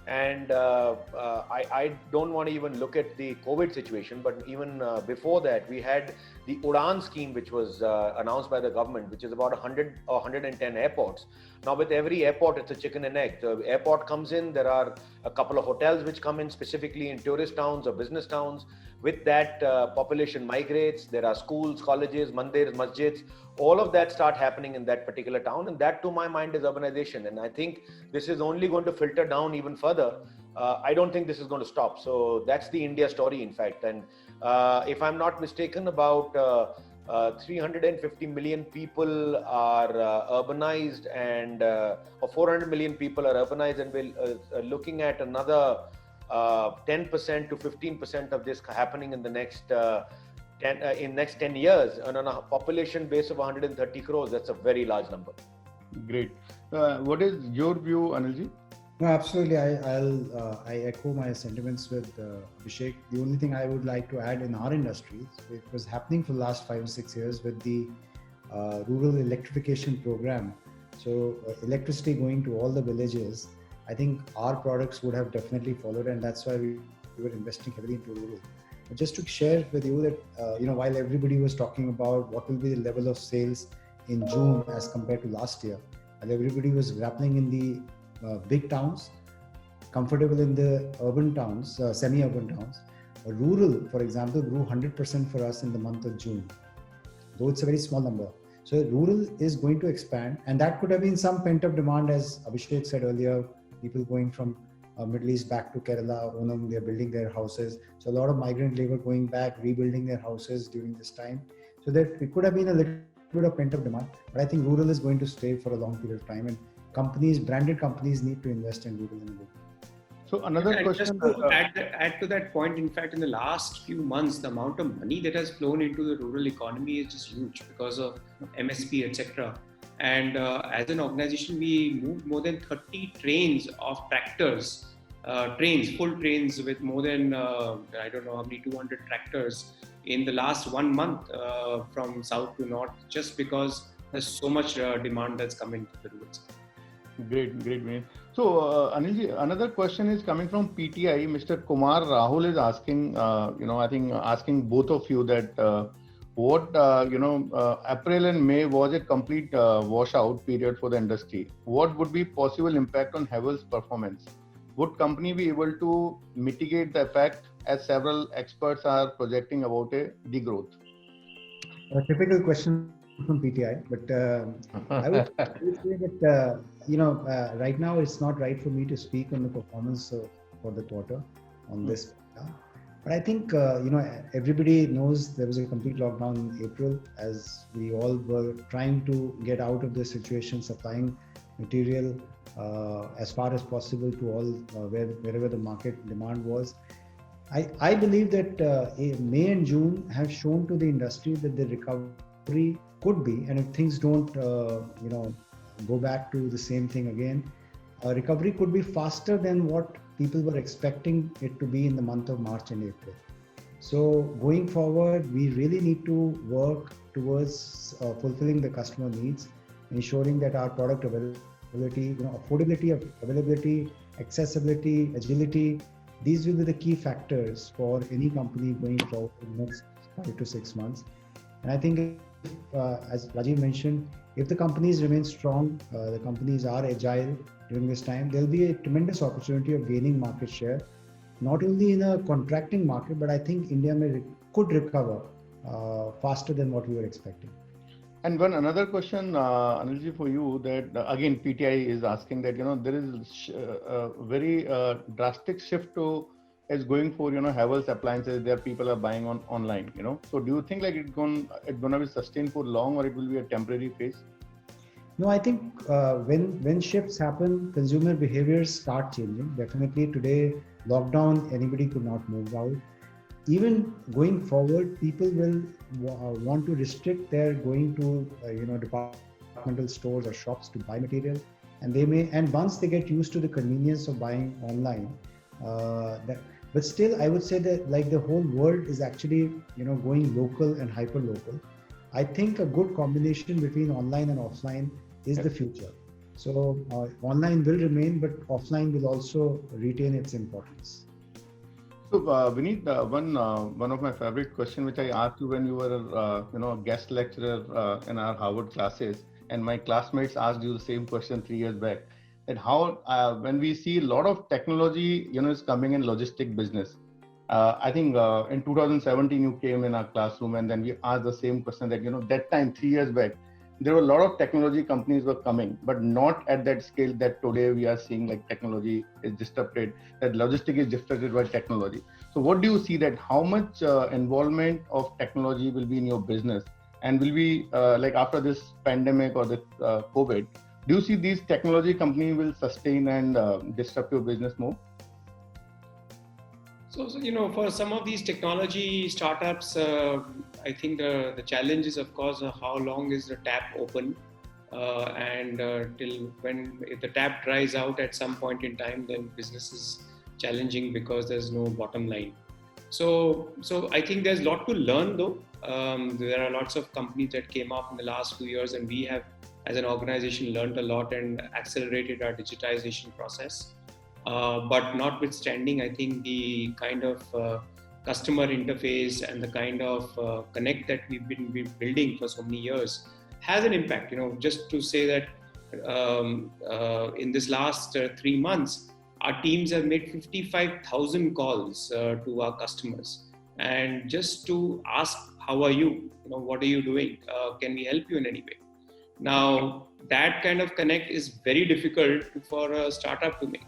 Speaker 4: And I don't want to even look at the COVID situation, but even before that, we had the Udan scheme, which was announced by the government, which is about 100 or 110 airports. Now, with every airport, it's a chicken and egg. The airport comes in, there are a couple of hotels which come in specifically in tourist towns or business towns. With that, population migrates. There are schools, colleges, mandirs, masjids. All of that start happening in that particular town, and that, to my mind, is urbanization. And I think this is only going to filter down even further. I don't think this is going to stop. So that's the India story, in fact. And if I'm not mistaken, about 350 million people are urbanized, and or 400 million people are urbanized, and we're looking at another 10% to 15% of this happening in the next 10 years. And on a population base of 130 crores, that's a very large number.
Speaker 1: Great. What is your view, Anilji?
Speaker 3: No, absolutely. I echo my sentiments with Abhishek. The only thing I would like to add in our industry, it was happening for the last 5 or 6 years with the rural electrification program. So electricity going to all the villages. I think our products would have definitely followed, and that's why we were investing heavily into rural. But just to share with you that, while everybody was talking about what will be the level of sales in June as compared to last year, and everybody was grappling in the big towns, comfortable in the urban towns, semi-urban towns. Rural, for example, grew 100% for us in the month of June, though it's a very small number. So rural is going to expand, and that could have been some pent-up demand, as Abhishek said earlier, people going from Middle East back to Kerala, Onam, they're building their houses. So a lot of migrant labor going back, rebuilding their houses during this time. So that it could have been a little bit of pent-up demand, but I think rural is going to stay for a long period of time, and companies, branded companies, need to invest in rural in a big way.
Speaker 1: So another question.
Speaker 5: Just to add to that point, in fact, in the last few months, the amount of money that has flown into the rural economy is just huge because of MSP, etc. And as an organization, we moved more than 30 trains of tractors, full trains with more than, I don't know how many, 200 tractors in the last 1 month from south to north, just because there's so much demand that's come into the rural sector.
Speaker 1: Great, Vinay. So, Anilji, another question is coming from PTI. Mr. Kumar Rahul is asking, I think asking both of you that April and May was a complete washout period for the industry. What would be possible impact on Havells' performance? Would company be able to mitigate the effect, as several experts are projecting about a degrowth?
Speaker 3: A typical question from PTI, but I would say that right now it's not right for me to speak on the performance for the quarter on this. But I think everybody knows there was a complete lockdown in April, as we all were trying to get out of the situation, supplying material as far as possible to all wherever the market demand was. I believe that May and June have shown to the industry that the recovery could be, and if things don't go back to the same thing again, recovery could be faster than what people were expecting it to be in the month of March and April. So going forward, we really need to work towards fulfilling the customer needs, ensuring that our product availability, affordability, availability, accessibility, agility, these will be the key factors for any company going forward in the next 5 to 6 months. And I think, as Rajiv mentioned, if the companies remain strong, the companies are agile during this time, there'll be a tremendous opportunity of gaining market share, not only in a contracting market, but I think India could recover faster than what we were expecting.
Speaker 1: And one another question, Anilji, for you, that again PTI is asking that there is a very drastic shift is going for Havells appliances. There people are buying online. So do you think like it's gonna be sustained for long, or it will be a temporary phase?
Speaker 3: No, I think when shifts happen, consumer behaviors start changing. Definitely today, lockdown, anybody could not move out. Even going forward, people will want to restrict their going to departmental stores or shops to buy material, and once they get used to the convenience of buying online, but still I would say that like the whole world is actually going local and hyper local. I think a good combination between online and offline is the future. So online will remain, but offline will also retain its importance.
Speaker 1: So, Vineet, one of my favorite question, which I asked you when you were, a guest lecturer in our Harvard classes, and my classmates asked you the same question 3 years back. That how, when we see a lot of technology, is coming in logistic business. I think in 2017 you came in our classroom, and then we asked the same question that that time 3 years back, there were a lot of technology companies were coming, but not at that scale that today we are seeing. Like technology is disrupted, that logistic is disrupted by technology. So what do you see that how much involvement of technology will be in your business, and will be like after this pandemic or the COVID? Do you see these technology companies will sustain and disrupt your business more?
Speaker 5: So, for some of these technology startups, I think the challenge is, of course, how long is the tap open, and till when, if the tap dries out at some point in time, then business is challenging because there's no bottom line. So I think there's a lot to learn, though. There are lots of companies that came up in the last few years, and we have, as an organization, learned a lot and accelerated our digitization process. But notwithstanding, I think the kind of customer interface and the kind of connect that we've been building for so many years has an impact. Just to say that in this last 3 months, our teams have made 55,000 calls to our customers, and just to ask, how are you? What are you doing? Can we help you in any way? Now, that kind of connect is very difficult for a startup to make.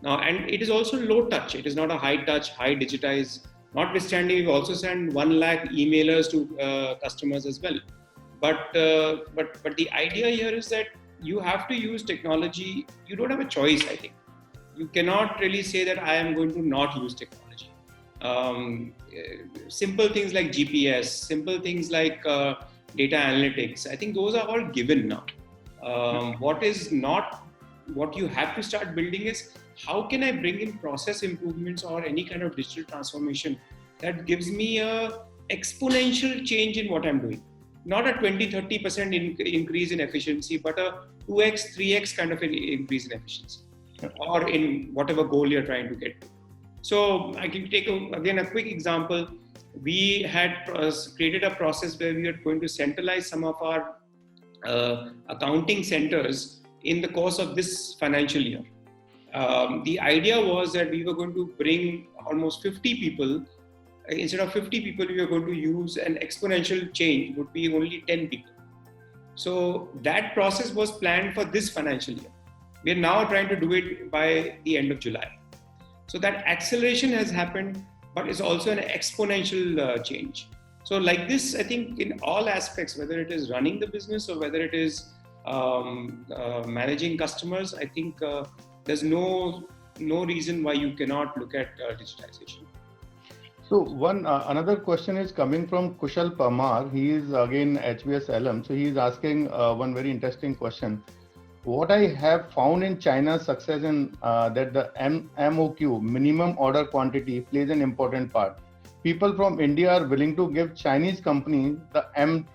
Speaker 5: Now, and it is also low touch. It is not a high touch, high digitized. Notwithstanding, we also send 1 lakh emailers to customers as well. But the idea here is that you have to use technology. You don't have a choice, I think. You cannot really say that I am going to not use technology. Simple things like GPS, simple things like data analytics, I think those are all given now. What you have to start building is, how can I bring in process improvements or any kind of digital transformation that gives me a exponential change in what I'm doing? Not a 20-30% increase in efficiency, but a 2x, 3x kind of an increase in efficiency, or in whatever goal you're trying to get to. So I can take again a quick example. We had created a process where we are going to centralize some of our accounting centers in the course of this financial year. The idea was that we were going to bring almost 50 people. Instead of 50 people, we were going to use an exponential change, would be only 10 people. So that process was planned for this financial year. We are now trying to do it by the end of July. So that acceleration has happened, but it's also an exponential change. So like this, I think in all aspects, whether it is running the business or whether it is managing customers, I think there's no reason why you cannot look at digitization.
Speaker 1: So another question is coming from Kushal Parmar. He is again HBS alum. So he is asking one very interesting question. What I have found in China's success in that the MOQ, minimum order quantity, plays an important part. People from India are willing to give Chinese companies the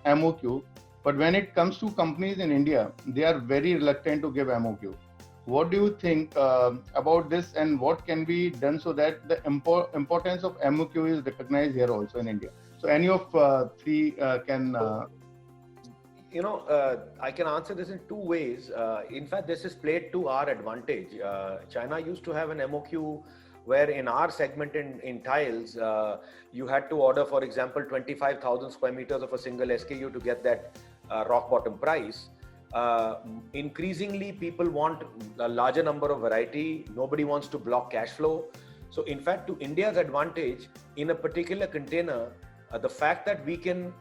Speaker 1: MOQ, but when it comes to companies in India, they are very reluctant to give MOQ. What do you think about this, and what can be done so that the importance of MOQ is recognized here also in India? So any of three can...
Speaker 4: I can answer this in 2 ways. In fact, this is played to our advantage. China used to have an MOQ where in our segment in tiles, you had to order, for example, 25,000 square meters of a single SKU to get that rock bottom price. Increasingly, people want a larger number of variety. Nobody wants to block cash flow. So in fact, to India's advantage, in a particular container, the fact that we can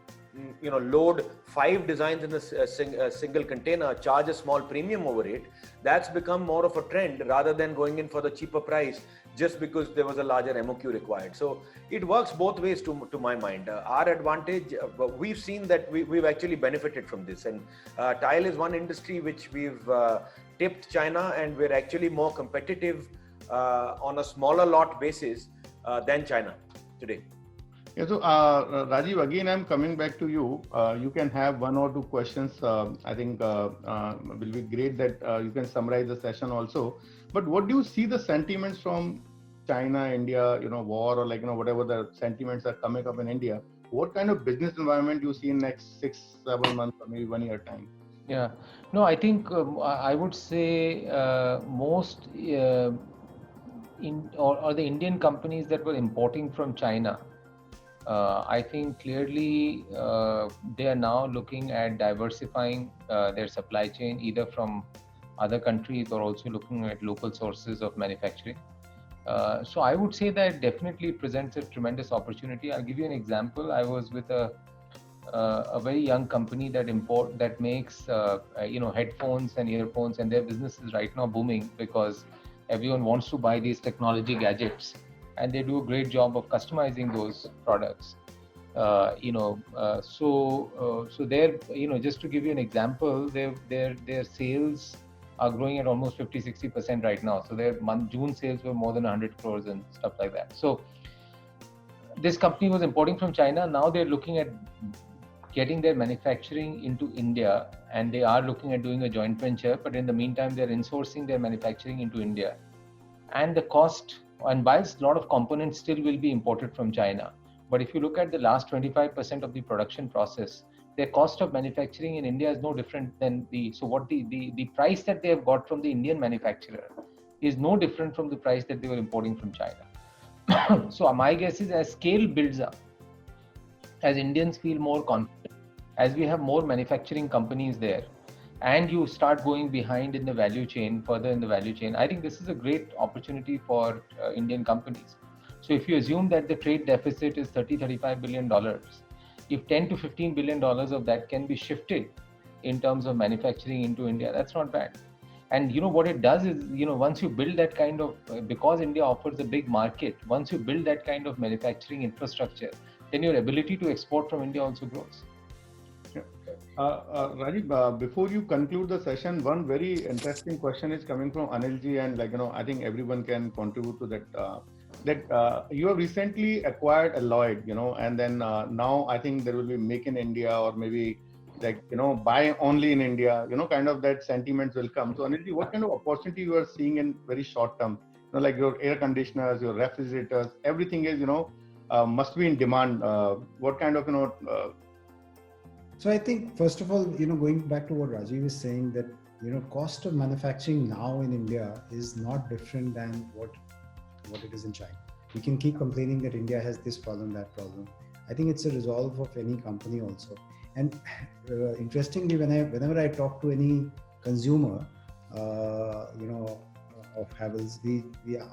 Speaker 4: load 5 designs in a single container, charge a small premium over it, that's become more of a trend rather than going in for the cheaper price just because there was a larger MOQ required. So it works both ways to my mind. Our advantage, we've seen that we've actually benefited from this, and tile is one industry which we've tipped China, and we're actually more competitive on a smaller lot basis than China today.
Speaker 1: Yeah, so Rajiv, again, I'm coming back to you. You can have one or two questions. I think will be great that you can summarize the session also. But what do you see the sentiments from China, India, war or whatever the sentiments are coming up in India? What kind of business environment do you see in next 6-7 months or maybe 1 year time?
Speaker 2: Yeah, no, I think I would say most or the Indian companies that were importing from China, I think clearly they are now looking at diversifying their supply chain either from other countries or also looking at local sources of manufacturing. So I would say that definitely presents a tremendous opportunity. I'll give you an example. I was with a very young company that makes headphones and earphones, and their business is right now booming because everyone wants to buy these technology gadgets, and they do a great job of customizing those products. So they're just to give you an example, their sales are growing at almost 50-60% right now. So their June sales were more than 100 crores and stuff like that. So this company was importing from China. Now they're looking at getting their manufacturing into India, and they are looking at doing a joint venture, but in the meantime they're insourcing their manufacturing into India. And the cost, and whilst a lot of components still will be imported from China, but if you look at the last 25% of the production process, their cost of manufacturing in India is no different than the price that they have got from the Indian manufacturer is no different from the price that they were importing from China. So my guess is as scale builds up, as Indians feel more confident, as we have more manufacturing companies there, and you start going behind in the value chain, further in the value chain, I think this is a great opportunity for Indian companies. So if you assume that the trade deficit is $30-35 billion, if $10 to $15 billion of that can be shifted in terms of manufacturing into India, that's not bad. And what it does is, once you build that kind of, because India offers a big market, once you build that kind of manufacturing infrastructure, then your ability to export from India also grows.
Speaker 1: Rajiv, before you conclude the session, one very interesting question is coming from Anilji, and I think everyone can contribute to that. That you have recently acquired Alloyed, and then now I think there will be Make in India, or maybe buy only in India, kind of that sentiments will come. So Anilji, what kind of opportunity you are seeing in very short term? Like your air conditioners, your refrigerators, everything is must be in demand. What kind of
Speaker 3: So I think first of all, going back to what Rajiv is saying, that cost of manufacturing now in India is not different than what it is in China. We can keep complaining that India has this problem, that problem. I think it's a resolve of any company also. And interestingly, whenever I talk to any consumer, of Havells,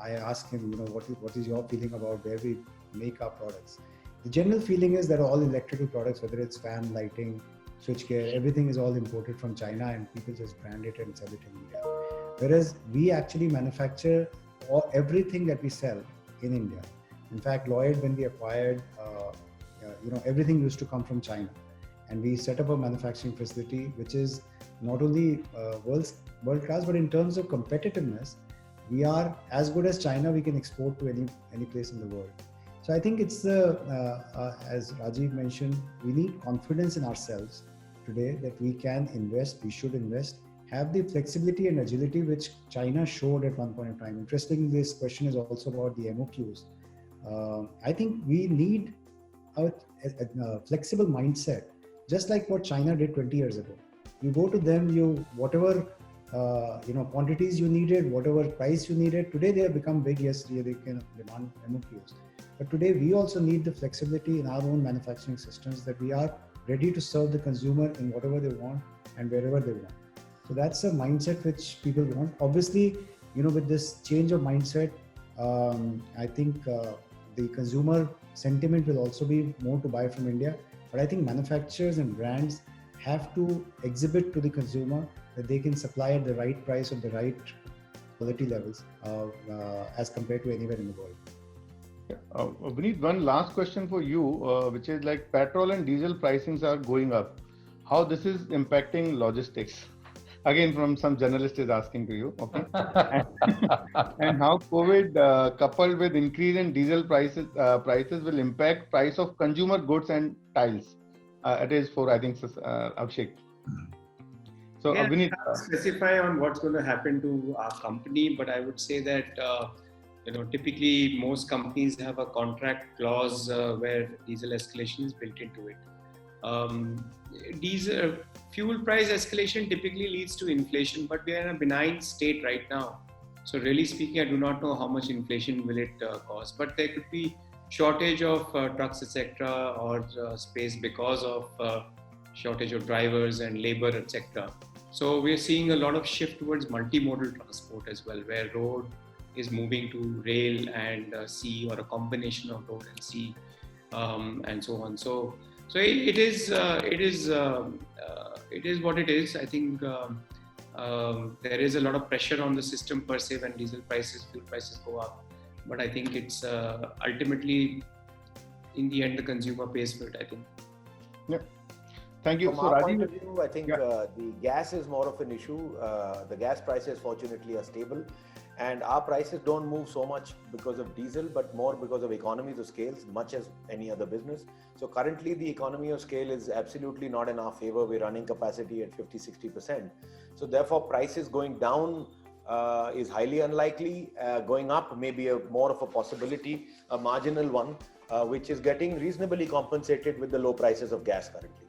Speaker 3: I ask him, what is your feeling about where we make our products? The general feeling is that all electrical products, whether it's fan, lighting, switchgear, everything is all imported from China, and people just brand it and sell it in India. Whereas we actually manufacture everything that we sell in India. In fact, Lloyd, when we acquired, everything used to come from China, and we set up a manufacturing facility which is not only world class, but in terms of competitiveness, we are as good as China. We can export to any place in the world. So I think it's as Rajiv mentioned, we need confidence in ourselves today that we can invest, we should invest, have the flexibility and agility which China showed at one point in time. Interestingly, this question is also about the MOQs. I think we need a flexible mindset, just like what China did 20 years ago. You go to them, whatever quantities you needed, whatever price you needed. Today they have become big. Yes, they can demand MOQs. But today we also need the flexibility in our own manufacturing systems, that we are ready to serve the consumer in whatever they want and wherever they want. So that's a mindset which people want. Obviously, with this change of mindset, I think the consumer sentiment will also be more to buy from India. But I think manufacturers and brands have to exhibit to the consumer that they can supply at the right price of the right quality levels as compared to anywhere in the world.
Speaker 1: Vineet, one last question for you, which is like petrol and diesel pricings are going up. How this is impacting logistics? Again, from some journalist is asking to you. Okay. And how COVID coupled with increase in diesel prices will impact price of consumer goods and tiles. It is for, I think, Abhishek. So
Speaker 5: Yeah,
Speaker 1: Vinit,
Speaker 5: I can't specify on what's going to happen to our company, but I would say that typically most companies have a contract clause where diesel escalation is built into it. Diesel fuel price escalation typically leads to inflation, but we are in a benign state right now. So really speaking, I do not know how much inflation will it cause, but there could be shortage of trucks, etc., or space because of shortage of drivers and labor, etc. So we're seeing a lot of shift towards multimodal transport as well, where road is moving to rail and sea, or a combination of road and sea, and so on. So it is what it is. I think there is a lot of pressure on the system per se when diesel prices, fuel prices go up. But I think it's ultimately, in the end, the consumer pays for it, I think.
Speaker 1: Yeah. Thank you.
Speaker 4: From
Speaker 1: So
Speaker 4: our
Speaker 1: Rajiv,
Speaker 4: point of view, I think
Speaker 1: yeah.
Speaker 4: the gas is more of an issue. The gas prices, fortunately, are stable. And our prices don't move so much because of diesel, but more because of economies of scale, much as any other business. So currently the economy of scale is absolutely not in our favor. We're running capacity at 50-60%. So therefore prices going down is highly unlikely. Going up may be more of a possibility, a marginal one, which is getting reasonably compensated with the low prices of gas currently.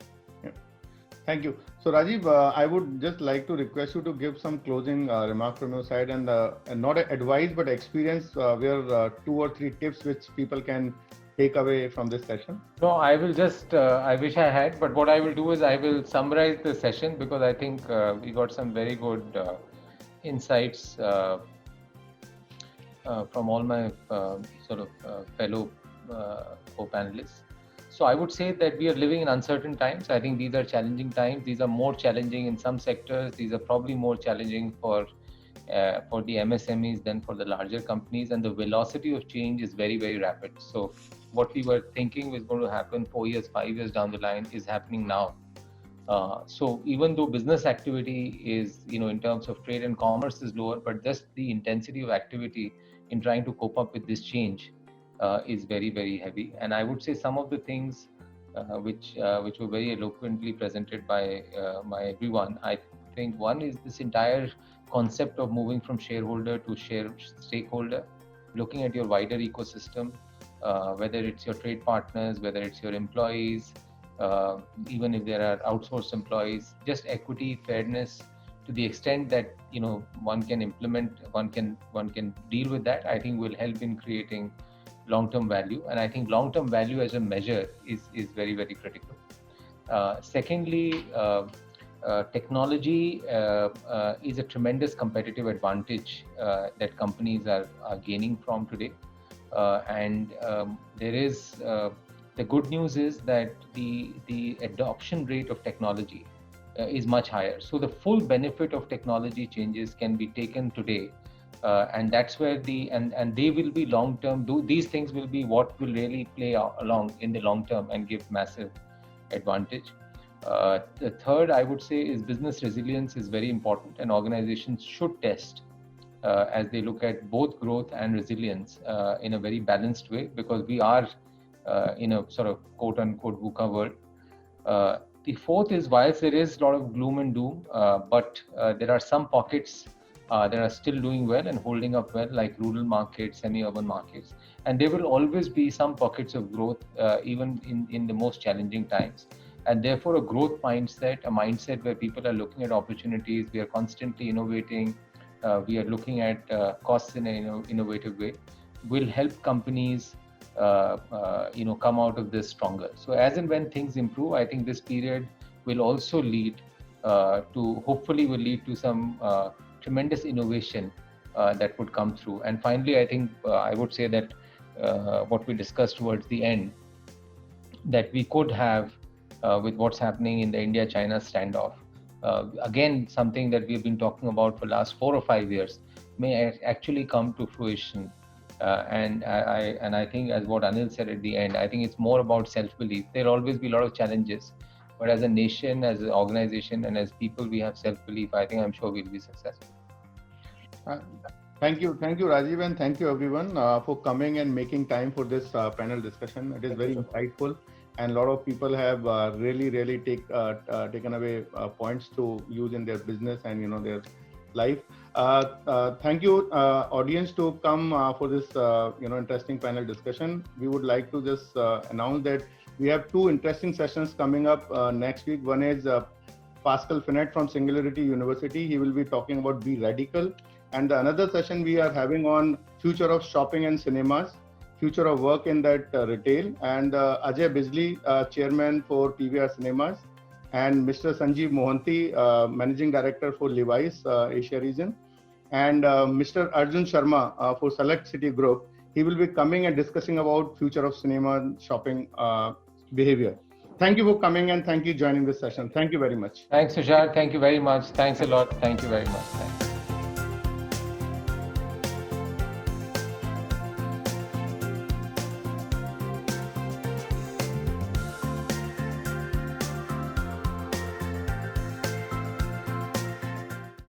Speaker 1: Thank you. So Rajiv, I would just like to request you to give some closing remark from your side, and not advice but experience, where 2 or 3 tips which people can take away from this session.
Speaker 2: No, I will just, I wish I had, but what I will do is I will summarize the session, because I think we got some very good insights from all my fellow co-panelists. So I would say that we are living in uncertain times. I think these are challenging times. These are more challenging in some sectors. These are probably more challenging for the MSMEs than for the larger companies. And the velocity of change is very, very rapid. So what we were thinking was going to happen 4 years, 5 years down the line is happening now. So even though business activity is, in terms of trade and commerce is lower, but just the intensity of activity in trying to cope up with this change is very, very heavy. And I would say some of the things which were very eloquently presented by everyone. I think one is this entire concept of moving from shareholder to stakeholder, looking at your wider ecosystem, whether it's your trade partners, whether it's your employees, even if there are outsourced employees, just equity, fairness, to the extent that one can implement, one can deal with that, I think will help in creating long-term value. And I think long-term value as a measure is very, very critical. Secondly, technology is a tremendous competitive advantage that companies are gaining from today. And there is the good news is that the adoption rate of technology is much higher. So the full benefit of technology changes can be taken today. And that's where and they will be long term. These things will be what will really play along in the long term and give massive advantage. The third, I would say, is business resilience is very important, and organizations should test as they look at both growth and resilience in a very balanced way, because we are in a sort of quote unquote VUCA world. The fourth is, whilst there is a lot of gloom and doom, but there are some pockets that are still doing well and holding up well, like rural markets, semi-urban markets. And there will always be some pockets of growth, even in the most challenging times. And therefore, a growth mindset, a mindset where people are looking at opportunities, we are constantly innovating, we are looking at costs in an innovative way, will help companies come out of this stronger. So as and when things improve, I think this period will also lead hopefully lead to some tremendous innovation that would come through. And finally, I think I would say that what we discussed towards the end, that we could have with what's happening in the India-China standoff, again, something that we've been talking about for the last 4 or 5 years, may actually come to fruition. And I think, as what Anil said at the end, I think it's more about self-belief. There'll always be a lot of challenges, But as a nation, as an organization, and as people, we have self-belief. I think I'm sure we'll be successful.
Speaker 1: Thank you, Rajiv, and thank you everyone for coming and making time for this panel discussion. It is very insightful, and a lot of people have really taken away points to use in their business and their life. Thank you, audience, to come for this interesting panel discussion. We would like to just announce that we have two interesting sessions coming up next week. One is Pascal Finet from Singularity University. He will be talking about Be Radical. And the another session we are having on future of shopping and cinemas, future of work in that retail. And Ajay Bijli, chairman for PVR Cinemas, and Mr. Sanjeev Mohanty, managing director for Levi's Asia region, and Mr. Arjun Sharma for Select City Group. He will be coming and discussing about future of cinema shopping behavior. Thank you for coming and thank you joining this session. Thank you very much.
Speaker 2: Thanks, Tushar. Thank you very much. Thanks a lot. Thank you very much. Thanks.